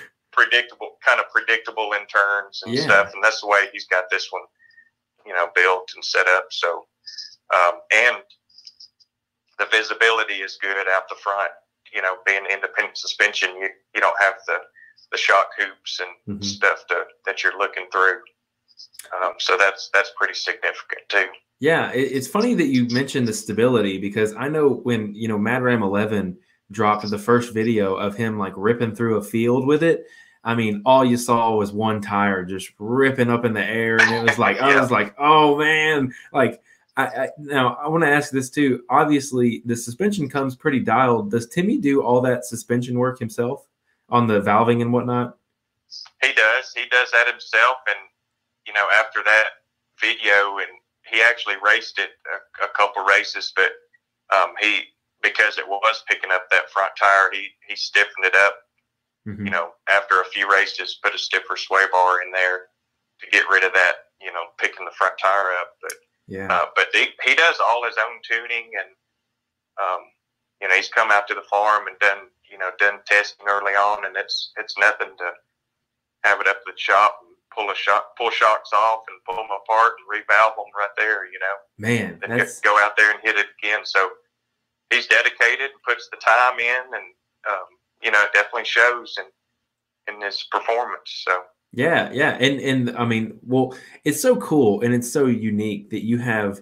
kind of predictable in turns and stuff. And that's the way he's got this one, built and set up. So, and the visibility is good out the front, being independent suspension, you don't have the shock hoops and stuff that you're looking through. So that's pretty significant too. Yeah. It's funny that you mentioned the stability, because I know when, Mad Ram 11 dropped the first video of him like ripping through a field with it, I mean, all you saw was one tire just ripping up in the air, and it was like, I was like, oh man, like now I want to ask this too. Obviously, the suspension comes pretty dialed. Does Timmy do all that suspension work himself on the valving and whatnot? He does. He does that himself. And, you know, after that video, and he actually raced it a couple races, but because it was picking up that front tire, he stiffened it up. Mm-hmm. You know, after a few races, put a stiffer sway bar in there to get rid of that, you know, picking the front tire up. But but he does all his own tuning, and you know, he's come out to the farm and done testing early on, and it's nothing to have it up to the shop and pull shocks off and pull them apart and revalve them right there. You know, man, then go out there and hit it again. So he's dedicated, puts the time in, and you know, it definitely shows in his performance. So yeah, and I mean, well, it's so cool and it's so unique that you have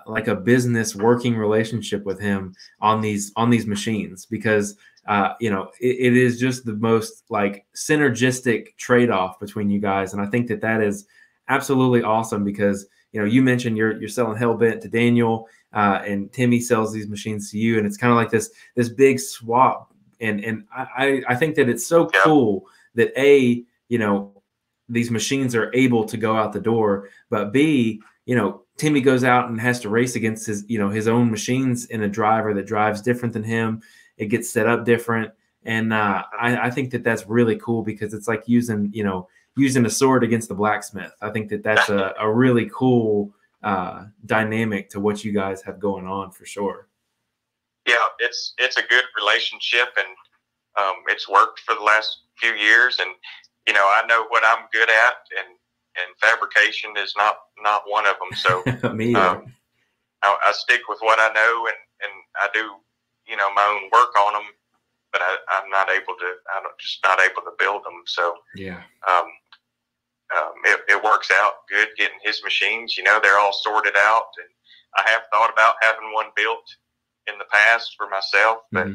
like a business working relationship with him on these machines, because you know, it is just the most like synergistic trade-off between you guys, and I think that is absolutely awesome, because you know, you mentioned you're selling Hellbent to Daniel, and Timmy sells these machines to you, and it's kind of like this big swap. And I think that it's so cool that A, you know, these machines are able to go out the door, but B, you know, Timmy goes out and has to race against his own machines in a driver that drives different than him. It gets set up different. And I think that that's really cool, because it's like using a sword against the blacksmith. I think that that's a really cool dynamic to what you guys have going on, for sure. Yeah, it's a good relationship, and it's worked for the last few years. And you know, I know what I'm good at, and fabrication is not one of them. So me either. I stick with what I know, and I do, you know, my own work on them, but I'm just not able to build them. So yeah, it works out good getting his machines. You know, they're all sorted out, and I have thought about having one built in the past for myself, but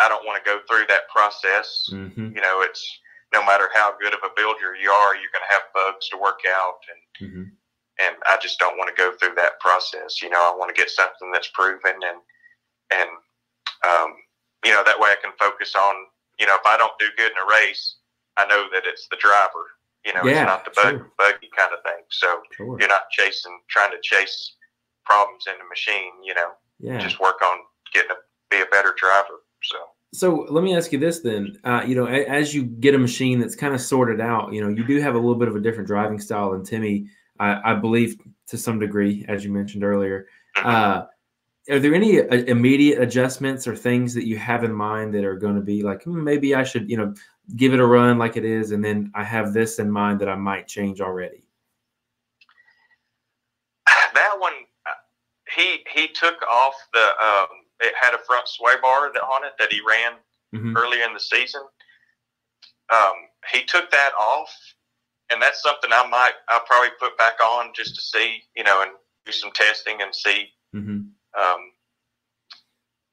I don't want to go through that process. Mm-hmm. You know, it's no matter how good of a builder you are, you're going to have bugs to work out, and I just don't want to go through that process. You know, I want to get something that's proven, and you know, that way I can focus on, you know, if I don't do good in a race, I know that it's the driver. You know, it's not the buggy kind of thing. So you're not trying to chase problems in the machine. You know, just work on be a better driver. So let me ask you this then. You know, as you get a machine that's kind of sorted out, you know, you do have a little bit of a different driving style than Timmy, I believe, to some degree, as you mentioned earlier. Are there any immediate adjustments or things that you have in mind that are going to be like, maybe I should, you know, give it a run like it is, and then I have this in mind that I might change already? That one, he took off it had a front sway bar on it that he ran earlier in the season. He took that off, and that's something I'll probably put back on just to see, you know, and do some testing and see.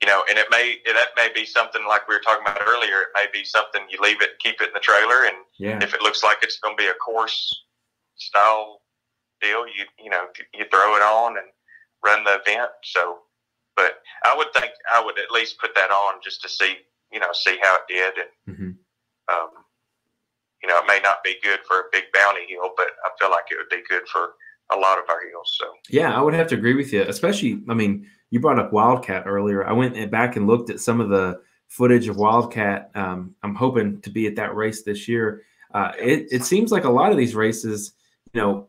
You know, and that may be something like we were talking about earlier. It may be something you keep it in the trailer, and if it looks like it's going to be a course style deal, you know, you throw it on and run the event. So, but I would think I would at least put that on just to see how it did. And, you know, it may not be good for a big bounty hill, but I feel like it would be good for a lot of our hills. So, yeah, I would have to agree with you, especially, I mean, you brought up Wildcat earlier. I went back and looked at some of the footage of Wildcat. I'm hoping to be at that race this year. It seems like a lot of these races, you know,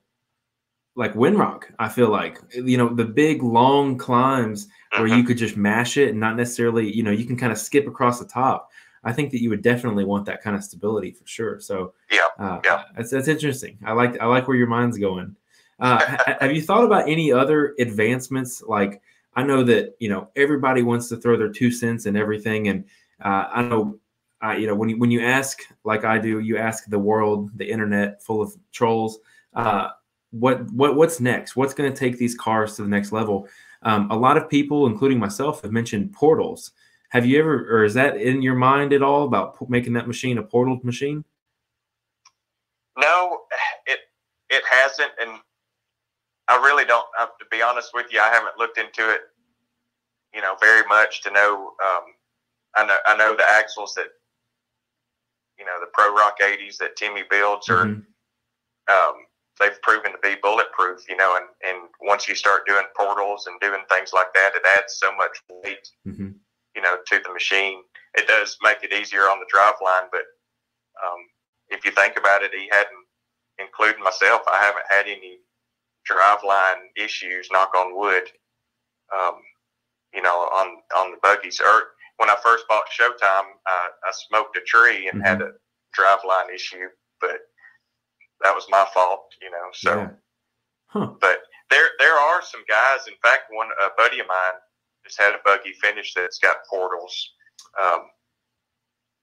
like Windrock, I feel like, you know, the big long climbs where you could just mash it and not necessarily, you know, you can kind of skip across the top. I think that you would definitely want that kind of stability for sure. So that's interesting. I like where your mind's going. Have you thought about any other advancements? Like, I know that, you know, everybody wants to throw their 2 cents in everything. And I know, you know, when you ask, like I do, you ask the world, the internet full of trolls, what's next? What's going to take these cars to the next level? A lot of people, including myself, have mentioned portals. Have you ever, or is that in your mind at all about making that machine a portaled machine? No, it hasn't. And I really don't, to be honest with you, I haven't looked into it, you know, very much to know. I know the axles that the Pro Rock 80s that Timmy builds are, they've proven to be bulletproof, and once you start doing portals and doing things like that, it adds so much weight, to the machine. It does make it easier on the drive line, but if you think about it, he hadn't, including myself, I haven't had any drive line issues, knock on wood, on the buggies. Or when I first bought Showtime, I smoked a tree and had a drive line issue, but that was my fault, so. Yeah. Huh. But there are some guys, in fact, a buddy of mine just had a buggy finish that's got portals.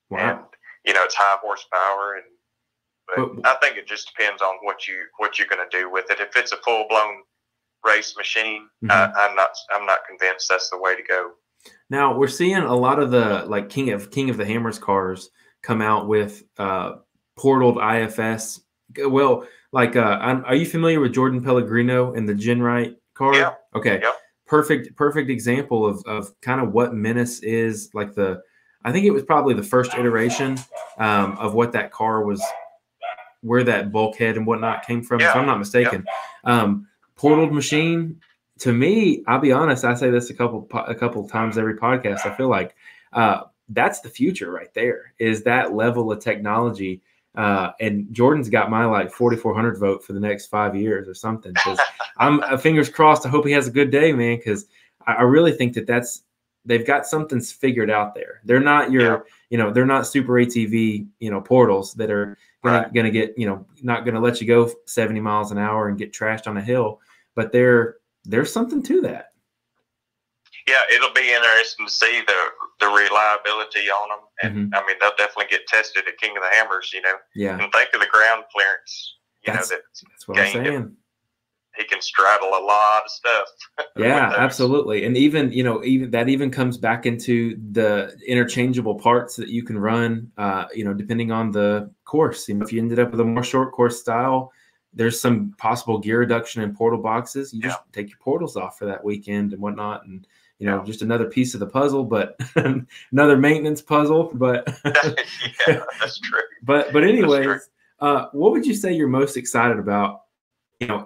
Wow. And, it's high horsepower, but I think it just depends on what you're going to do with it. If it's a full blown race machine, I'm not convinced that's the way to go. Now we're seeing a lot of the King of the Hammers cars come out with portaled IFS. Well, are you familiar with Jordan Pellegrino and the Genrite car? Yeah. Okay. Yep. Perfect example of kind of what Menace is like. I think it was probably the first iteration of what that car was, where that bulkhead and whatnot came from, if I'm not mistaken. Portaled machine, to me, I'll be honest, I say this a couple times every podcast. I feel like that's the future right there, is that level of technology. And Jordan's got my 4,400 vote for the next 5 years or something. Because I'm fingers crossed. I hope he has a good day, man. Because I really think they've got something figured out there. They're not they're not super ATV, portals that are gonna get, not gonna let you go 70 miles an hour and get trashed on a hill. But there's something to that. Yeah, it'll be interesting to see the reliability on them, and I mean they'll definitely get tested at King of the Hammers, Yeah. And think of the ground clearance, that's what I'm saying. He can straddle a lot of stuff. Yeah, absolutely. And even comes back into the interchangeable parts that you can run, depending on the course. If you ended up with a more short course style, there's some possible gear reduction in portal boxes. You just take your portals off for that weekend and whatnot. And, just another piece of the puzzle, but another maintenance puzzle. But yeah, that's true. But anyways, what would you say you're most excited about?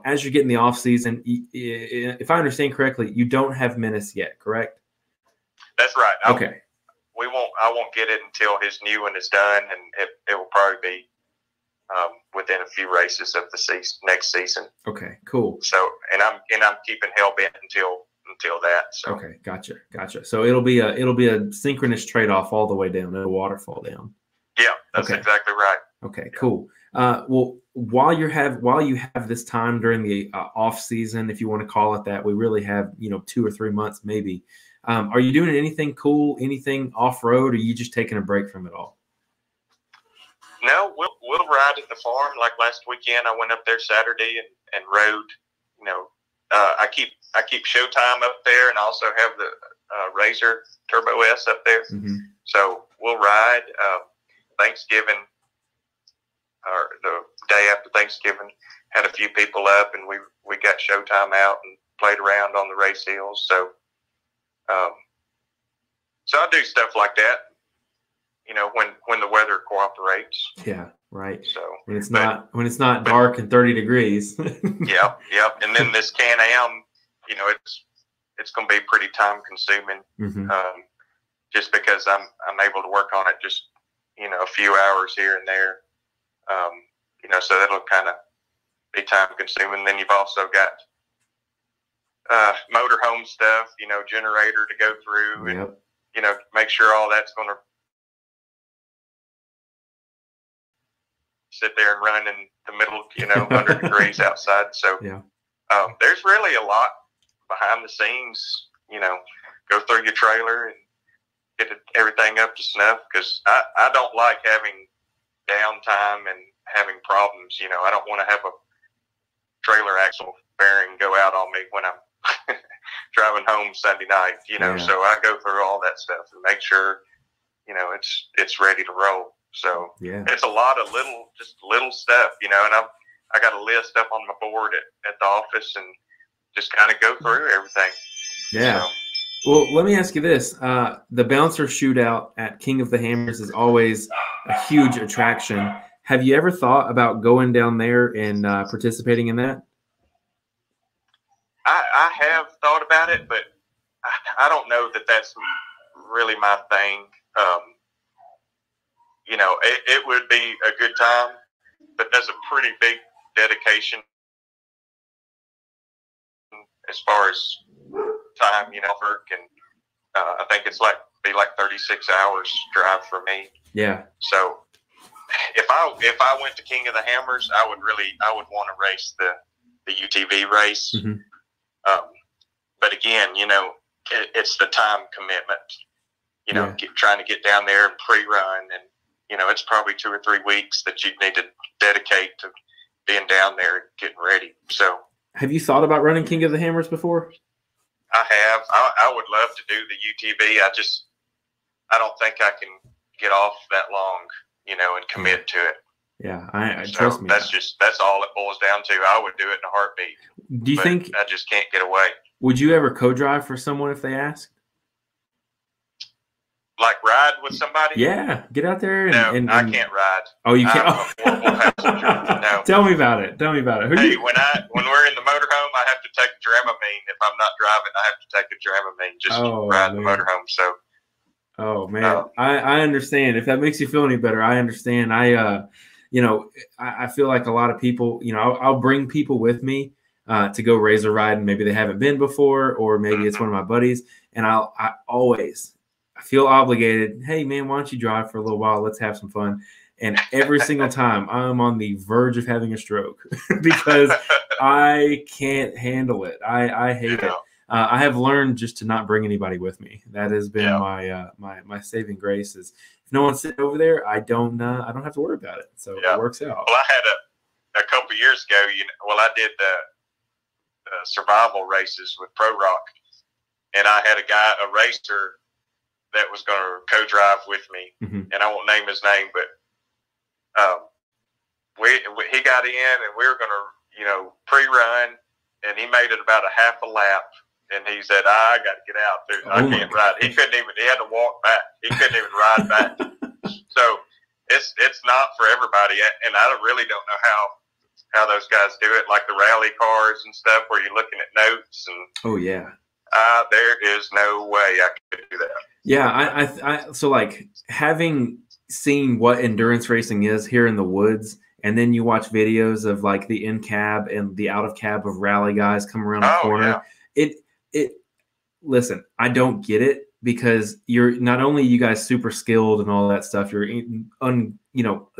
As you're getting the off season, if I understand correctly, you don't have Menace yet, correct? That's right. Okay. I won't get it until his new one is done, and it will probably be within a few races of the next season. Okay, cool. So, and I'm keeping Hellbent until that. So. Okay, gotcha. So it'll be a synchronous trade off all the way down. It'll waterfall down. Yeah, that's exactly right. Okay, cool. Well, while you have this time during the off season, if you want to call it that, we really have 2 or 3 months maybe. Are you doing anything cool, anything off road, or are you just taking a break from it all? No, we'll ride at the farm. Like last weekend, I went up there Saturday and rode. I keep Showtime up there, and also have the Razor Turbo S up there. Mm-hmm. So we'll ride. Thanksgiving, or the day after Thanksgiving, had a few people up, and we got Showtime out and played around on the race hills. So I do stuff like that, when the weather cooperates. Yeah, right. So when it's not dark and 30 degrees. Yep. And then this Can-Am, it's going to be pretty time consuming. Mm-hmm. Just because I'm able to work on it just a few hours here and there. So that'll kind of be time consuming. Then you've also got motorhome stuff, generator to go through, yep. and make sure all that's going to sit there and run in the middle, 100 degrees outside. So there's really a lot behind the scenes, go through your trailer and get everything up to snuff, because I don't like having downtime and having problems. I don't want to have a trailer axle bearing go out on me when I'm driving home Sunday night, so I go through all that stuff and make sure, it's ready to roll. So it's a lot of little stuff, and I got a list up on my board at the office, and just kind of go through everything. Yeah. Well, let me ask you this. The bouncer shootout at King of the Hammers is always a huge attraction. Have you ever thought about going down there and participating in that? I have thought about it, but I don't know that that's really my thing. It would be a good time, but that's a pretty big dedication as far as time, work, and I think it's be like 36 hours drive for me. Yeah. So if I went to King of the Hammers, I would want to race the UTV race. Mm-hmm. But again, it's the time commitment. Trying to get down there and pre-run, and it's probably 2 or 3 weeks that you need to dedicate to being down there and getting ready. So, have you thought about running King of the Hammers before? I have. I would love to do the UTV. I don't think I can get off that long, and commit to it. Yeah, I trust me. That's all it boils down to. I would do it in a heartbeat. Do you think I just can't get away? Would you ever co-drive for someone if they asked? Like ride with somebody? Yeah, get out there. And I can't ride. Oh, you can't. I'm a horrible passenger. No. Tell me about it. When we're in the motorhome, I have to take a Dramamine. If I'm not driving, I have to take a Dramamine just to ride the motorhome. So. Oh man, I understand. If that makes you feel any better, I understand. I feel like a lot of people, I'll bring people with me to go razor ride, and maybe they haven't been before, or maybe it's one of my buddies, and I feel obligated. Hey man, why don't you drive for a little while? Let's have some fun. And every single time I'm on the verge of having a stroke because I can't handle it. I hate it. I have learned just to not bring anybody with me. That has been my saving grace. Is if no one's sitting over there, I don't have to worry about it. So it works out. Well, I had a couple years ago. I did the survival races with Pro Rock, and I had a racer that was going to co-drive with me, and I won't name his name, but he got in, and we were going to pre-run, and he made it about a half a lap. And he said, I got to get out there. I can't ride. He had to walk back. He couldn't even ride back. So it's not for everybody. And I really don't know how those guys do it, like the rally cars and stuff where you're looking at notes. And oh, yeah. There is no way I could do that. Yeah. So like having seen what endurance racing is here in the woods, and then you watch videos of like the in cab and the out of cab of rally guys come around the corner. Yeah. Listen, I don't get it because you're not only you guys super skilled and all that stuff, you're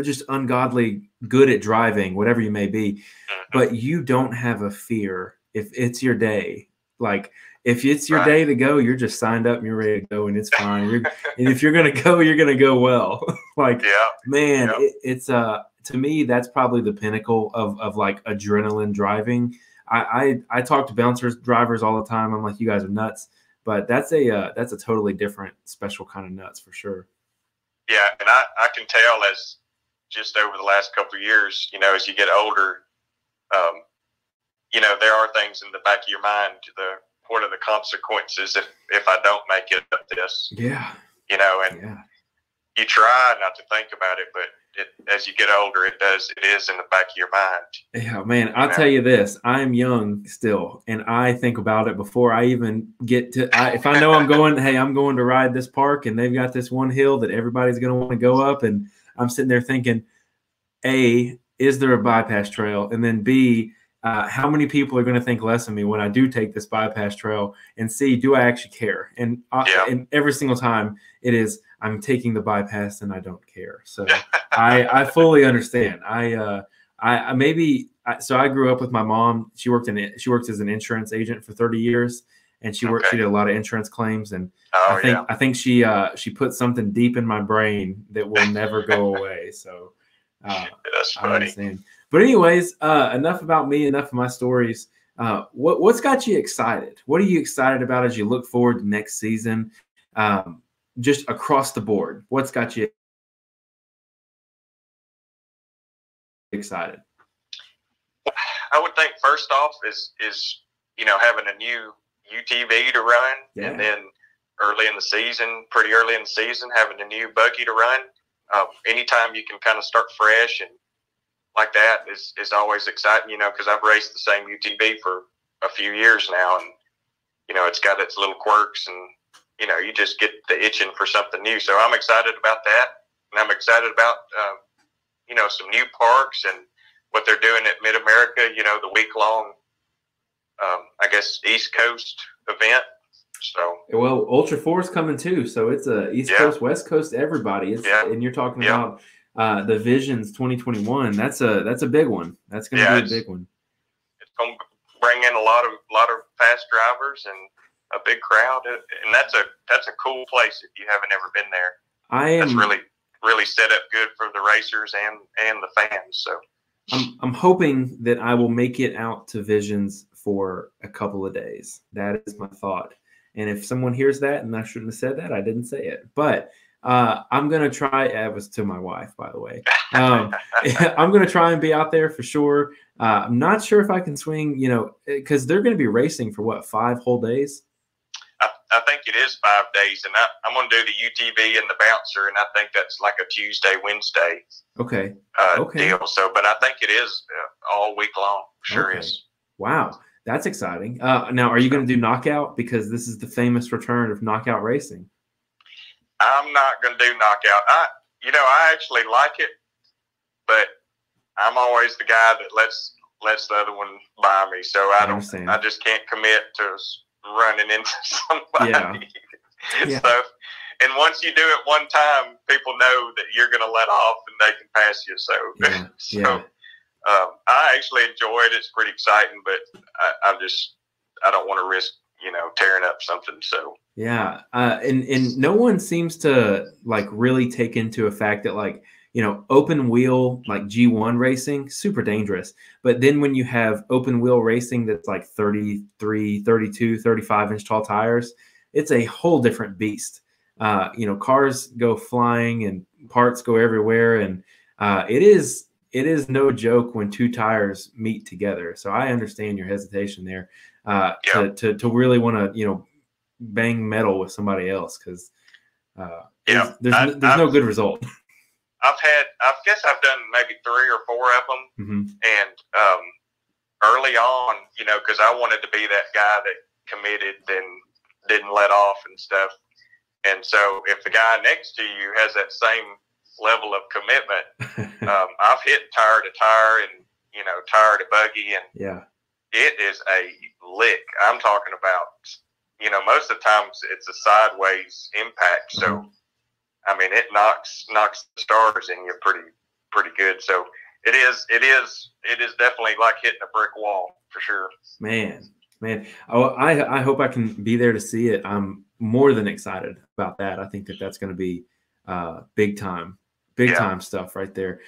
just ungodly good at driving, whatever you may be, but you don't have a fear if it's your day. Like if it's your day to go, you're just signed up and you're ready to go, and it's fine. And if you're gonna go, you're gonna go well. It's to me that's probably the pinnacle of like adrenaline driving. I talk to bouncers, drivers all the time. I'm like, you guys are nuts, but that's a totally different, special kind of nuts for sure. Yeah, and I can tell as just over the last couple of years, as you get older, there are things in the back of your mind. What are the consequences if I don't make it up this? Yeah. You try not to think about it, but as you get older, it is in the back of your mind. Yeah, man, I'll tell you this. I'm young still, and I think about it before I even get to if I know I'm going to ride this park, and they've got this one hill that everybody's going to want to go up, and I'm sitting there thinking, A, is there a bypass trail? And then B, how many people are going to think less of me when I do take this bypass trail? And C, do I actually care? And every single time it is, I'm taking the bypass and I don't care. So I fully understand. So I grew up with my mom. She worked as an insurance agent for 30 years, and she did a lot of insurance claims. And I think she put something deep in my brain that will never go away. So that's funny. I understand. But anyways, enough about me, enough of my stories. What's got you excited? What are you excited about as you look forward to next season? Just across the board, what's got you excited? I would think first off is having a new UTV to run, yeah. and then pretty early in the season, having a new buggy to run. Anytime you can kind of start fresh and like that is always exciting, because I've raced the same UTV for a few years now, and it's got its little quirks, and you just get the itching for something new. So I'm excited about that, and I'm excited about some new parks and what they're doing at Mid America. The week long, I guess, East Coast event. So well, Ultra 4 is coming too, so it's a East Coast, West Coast, everybody. And you're talking about the Visions 2021. That's a big one. That's going to be a big one. It's going to bring in a lot of fast drivers and a big crowd, and that's a cool place if you haven't ever been there. That's really set up good for the racers and the fans. So I'm hoping that I will make it out to Visions for a couple of days. That is my thought. And if someone hears that, and I shouldn't have said that, I didn't say it. But I'm going to try. It was to my wife, by the way. I'm going to try and be out there for sure. I'm not sure if I can swing, because they're going to be racing for 5 whole days? I think it is 5 days. And I'm going to do the UTV and the bouncer, and I think that's like a Tuesday, Wednesday deal. So, but I think it is all week long. Sure is. Wow. That's exciting. Now, are you going to do knockout? Because this is the famous return of knockout racing. I'm not going to do knockout. I actually like it, but I'm always the guy that lets the other one buy me. So I just can't commit to running into somebody. Yeah. So, and once you do it one time, people know that you're going to let off and they can pass you. So, I actually enjoy it. It's pretty exciting, but I don't want to risk, tearing up something. So yeah, and no one seems to really take into a fact that open wheel G1 racing, super dangerous. But then when you have open wheel racing that's 33, 32, 35 inch tall tires, it's a whole different beast. Cars go flying and parts go everywhere, and it is no joke when 2 tires meet together. So I understand your hesitation there to really want to, bang metal with somebody else, because there's no good result. I guess I've done maybe 3 or 4 of them. Mm-hmm. And early on, because I wanted to be that guy that committed and didn't let off and stuff. And so if the guy next to you has that same level of commitment, I've hit tire to tire and tire to buggy, and it is a lick. I'm talking about most of the times it's a sideways impact, so I mean it knocks the stars in you pretty good. So it is definitely like hitting a brick wall for sure. Man, I hope I can be there to see it. I'm more than excited about that. I think that's going to be big time stuff right there.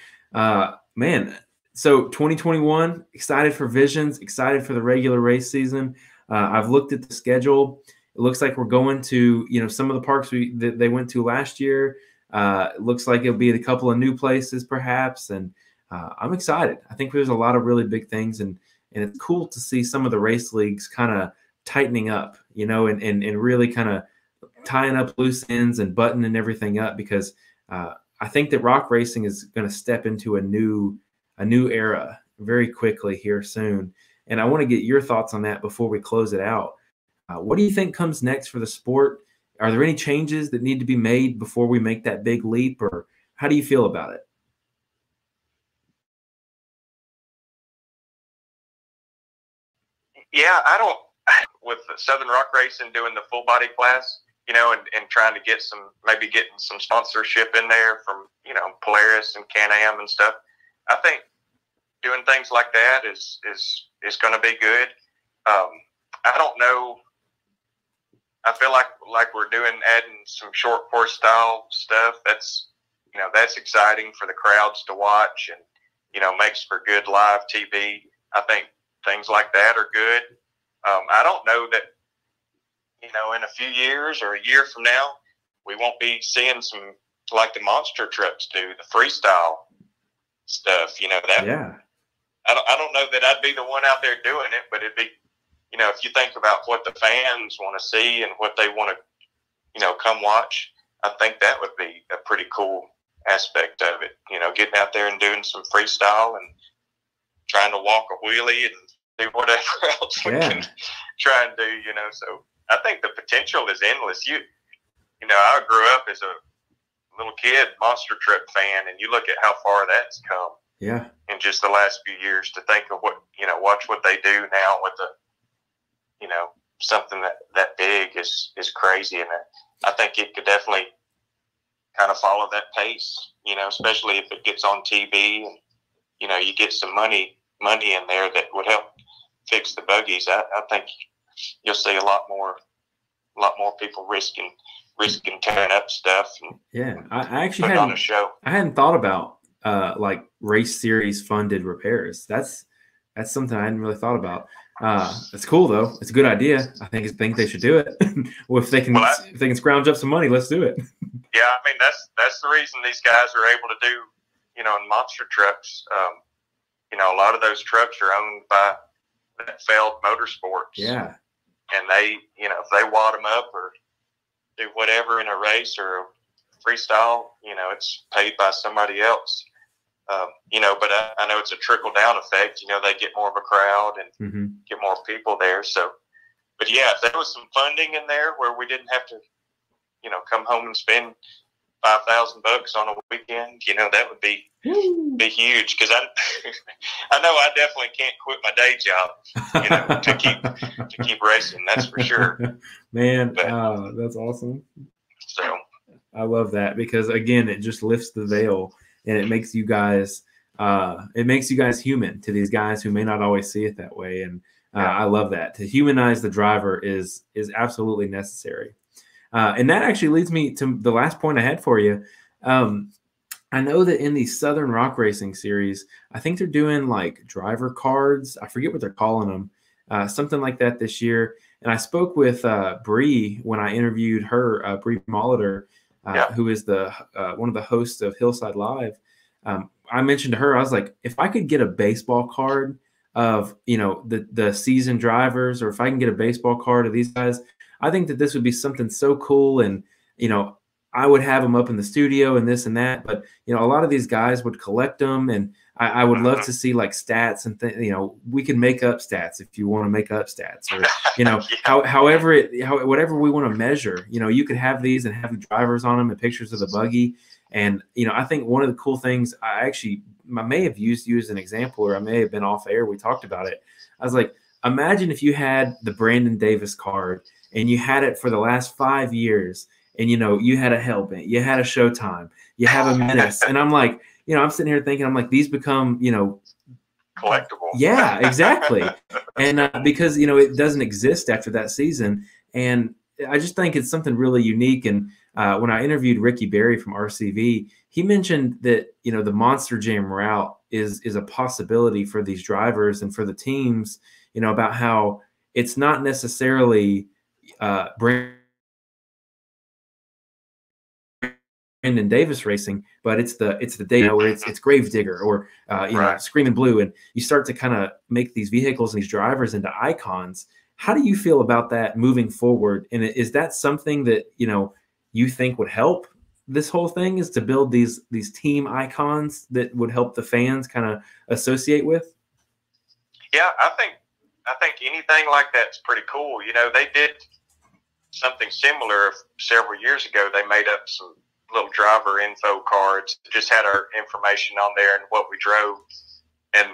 Man, so 2021, excited for Visions, excited for the regular race season. I've looked at the schedule. It looks like we're going to, some of the parks that they went to last year. It looks like it'll be a couple of new places perhaps. And I'm excited. I think there's a lot of really big things, and it's cool to see some of the race leagues kind of tightening up, and really kind of tying up loose ends and buttoning everything up, because I think that rock racing is going to step into a new era very quickly here soon. And I want to get your thoughts on that before we close it out. What do you think comes next for the sport? Are there any changes that need to be made before we make that big leap, or how do you feel about it? Yeah, with the Southern Rock Racing doing the full body class, and trying to getting some sponsorship in there from, Polaris and Can-Am and stuff. I think doing things like that is going to be good. I don't know. I feel like we're adding some short course style stuff. That's exciting for the crowds to watch, and, makes for good live TV. I think things like that are good. I don't know that, in a few years or a year from now, we won't be seeing some like the monster trucks do, the freestyle stuff. I don't know that I'd be the one out there doing it, but it'd be if you think about what the fans want to see and what they want to, come watch, I think that would be a pretty cool aspect of it. Getting out there and doing some freestyle and trying to walk a wheelie and do whatever else we can try and do, So I think the potential is endless. I grew up as a little kid monster truck fan, and you look at how far that's come. Yeah. In just the last few years, to think of what, watch what they do now with the, something that big is crazy. And I think it could definitely kind of follow that pace, especially if it gets on TV and, you get some money in there that would help fix the buggies. I think you'll see a lot more people risking tearing up stuff. And I actually put on a show. I hadn't thought about like race series funded repairs. That's something I hadn't really thought about. It's cool though. It's a good idea. I think they should do it. Well, if they can scrounge up some money, let's do it. Yeah, I mean that's the reason these guys are able to do, in monster trucks. A lot of those trucks are owned by that Feld Motorsports. Yeah. And they, if they wad them up or do whatever in a race or a freestyle, it's paid by somebody else. But I know it's a trickle down effect. They get more of a crowd and get more people there. So, but yeah, if there was some funding in there where we didn't have to, come home and spend $5,000 on a weekend, that would be huge. Because I know I definitely can't quit my day job, to keep racing. That's for sure. Man, that's awesome. So I love that because again, it just lifts the veil and it makes you guys human to these guys who may not always see it that way. And I love that. To humanize the driver is absolutely necessary. And that actually leads me to the last point I had for you. I know that in the Southern Rock Racing series, I think they're doing like driver cards. I forget what they're calling them, something like that this year. And I spoke with Bree when I interviewed her, Bree Molitor, who is the one of the hosts of Hillside Live. I mentioned to her, I was like, if I could get a baseball card of, the seasoned drivers, or if I can get a baseball card of these guys, I think that this would be something so cool. And, I would have them up in the studio and this and that, but, a lot of these guys would collect them, and I would love to see like stats and we can make up stats if you want to make up stats, or, whatever we want to measure, you could have these and have the drivers on them and pictures of the buggy. And, I think one of the cool things I may have used you as an example, or I may have been off air. We talked about it. I was like, imagine if you had the Brandon Davis card and you had it for the last 5 years, and, you had a Hellbent, you had a Showtime, you have a Menace. And I'm like, I'm sitting here thinking, I'm like, these become, collectible. Yeah, exactly. And because, it doesn't exist after that season. And I just think it's something really unique. And when I interviewed Ricky Berry from RCV, he mentioned that, the Monster Jam route is a possibility for these drivers and for the teams, about how it's not necessarily Brandon Davis racing, but it's the day where it's Gravedigger or Screaming Blue, and you start to kind of make these vehicles and these drivers into icons. How do you feel about that moving forward? And is that something that you think would help this whole thing, is to build these team icons that would help the fans kind of associate with? Yeah, I think anything like that's pretty cool. They did something similar several years ago. They made up some little driver info cards, just had our information on there and what we drove. And,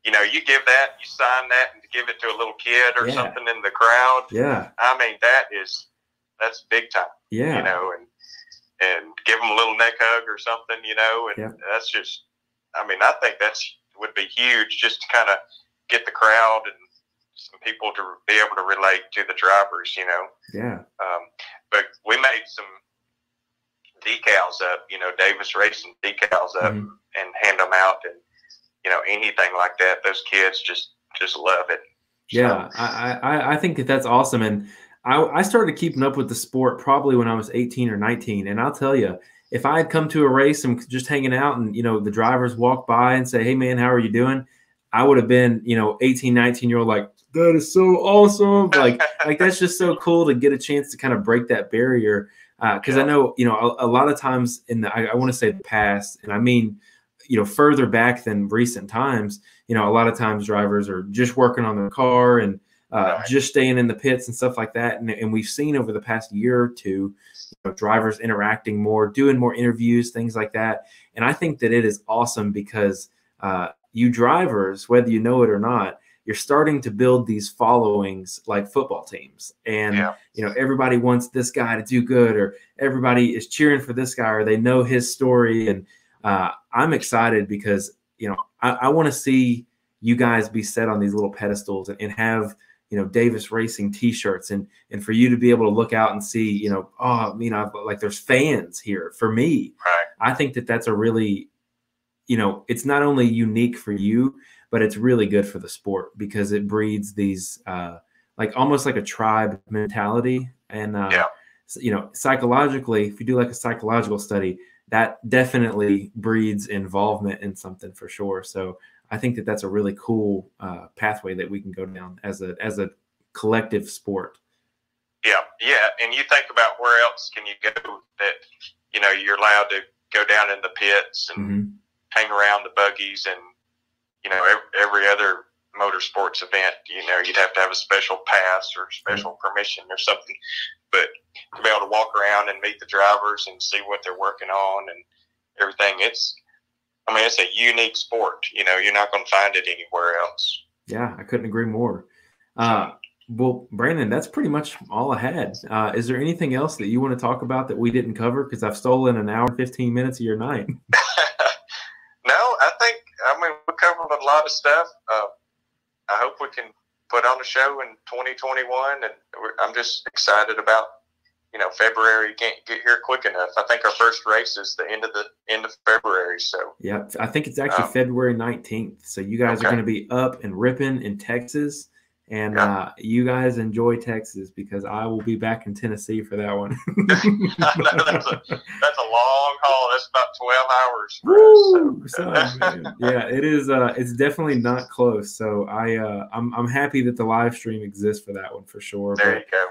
you give that, you sign that and give it to a little kid or something in the crowd. Yeah. I mean, that's big time, and give them a little neck hug or something, and that's just, I think would be huge, just to kind of get the crowd and some people to be able to relate to the drivers, Yeah. But we made some decals up, Davis Racing decals up, and hand them out, and anything like that, those kids just love it. Yeah, I think that's awesome. And I started keeping up with the sport probably when I was 18 or 19. And I'll tell you, if I had come to a race and just hanging out and, the drivers walk by and say, hey, man, how are you doing? I would have been, 18, 19-year-old like, that is so awesome. Like that's just so cool to get a chance to kind of break that barrier. Because I know, a lot of times I want to say the past, and I mean, further back than recent times, a lot of times drivers are just working on their car and just staying in the pits and stuff like that. And we've seen over the past year or two, drivers interacting more, doing more interviews, things like that. And I think that it is awesome because you drivers, whether you know it or not, you're starting to build these followings like football teams. And, everybody wants this guy to do good, or everybody is cheering for this guy, or they know his story. And I'm excited because, I want to see you guys be set on these little pedestals and have, Davis Racing t-shirts and for you to be able to look out and see, like there's fans here for me. Right. I think that that's a really, it's not only unique for you, but it's really good for the sport because it breeds these, like almost like a tribe mentality. And, psychologically, if you do like a psychological study, that definitely breeds involvement in something for sure. So I think that that's a really cool pathway that we can go down as a collective sport. Yeah. And you think about where else can you go that, you're allowed to go down in the pits and hang around the buggies and, every other motorsports event, you'd have to have a special pass or special permission or something. But to be able to walk around and meet the drivers and see what they're working on and everything, it's a unique sport. You're not going to find it anywhere else. Yeah, I couldn't agree more. Well, Brandon, that's pretty much all I had. Is there anything else that you want to talk about that we didn't cover? Because I've stolen an hour and 15 minutes of your night. No, I think, we covered a lot of stuff. I hope we can put on a show in 2021, and I'm just excited about, February can't get here quick enough. I think our first race is the end of February. So yeah, I think it's actually February 19th. So you guys are going to be up and ripping in Texas, and you guys enjoy Texas because I will be back in Tennessee for that one. I know that's a long haul. That's about 12 hours. Woo! So, yeah, it is. It's definitely not close. So I'm happy that the live stream exists for that one for sure. There you go.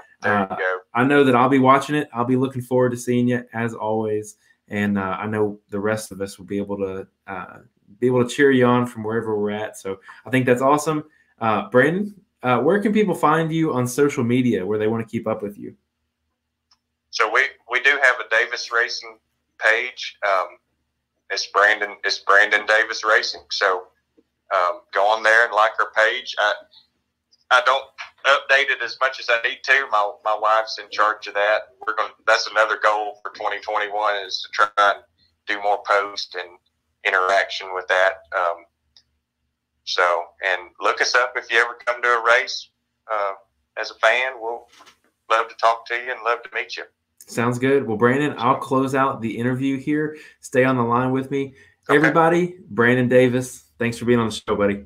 I know that I'll be watching it. I'll be looking forward to seeing you as always, and I know the rest of us will be able to cheer you on from wherever we're at. So I think that's awesome, Brandon. Where can people find you on social media where they want to keep up with you? So we do have a Davis Racing page. It's Brandon Davis Racing. So go on there and like our page. I don't update it as much as I need to. My wife's in charge of that. That's another goal for 2021 is to try and do more post and interaction with that. And look us up if you ever come to a race as a fan. We'll love to talk to you and love to meet you. Sounds good. Well, Brandon, I'll close out the interview here. Stay on the line with me. Okay. Everybody, Brandon Davis, thanks for being on the show, buddy.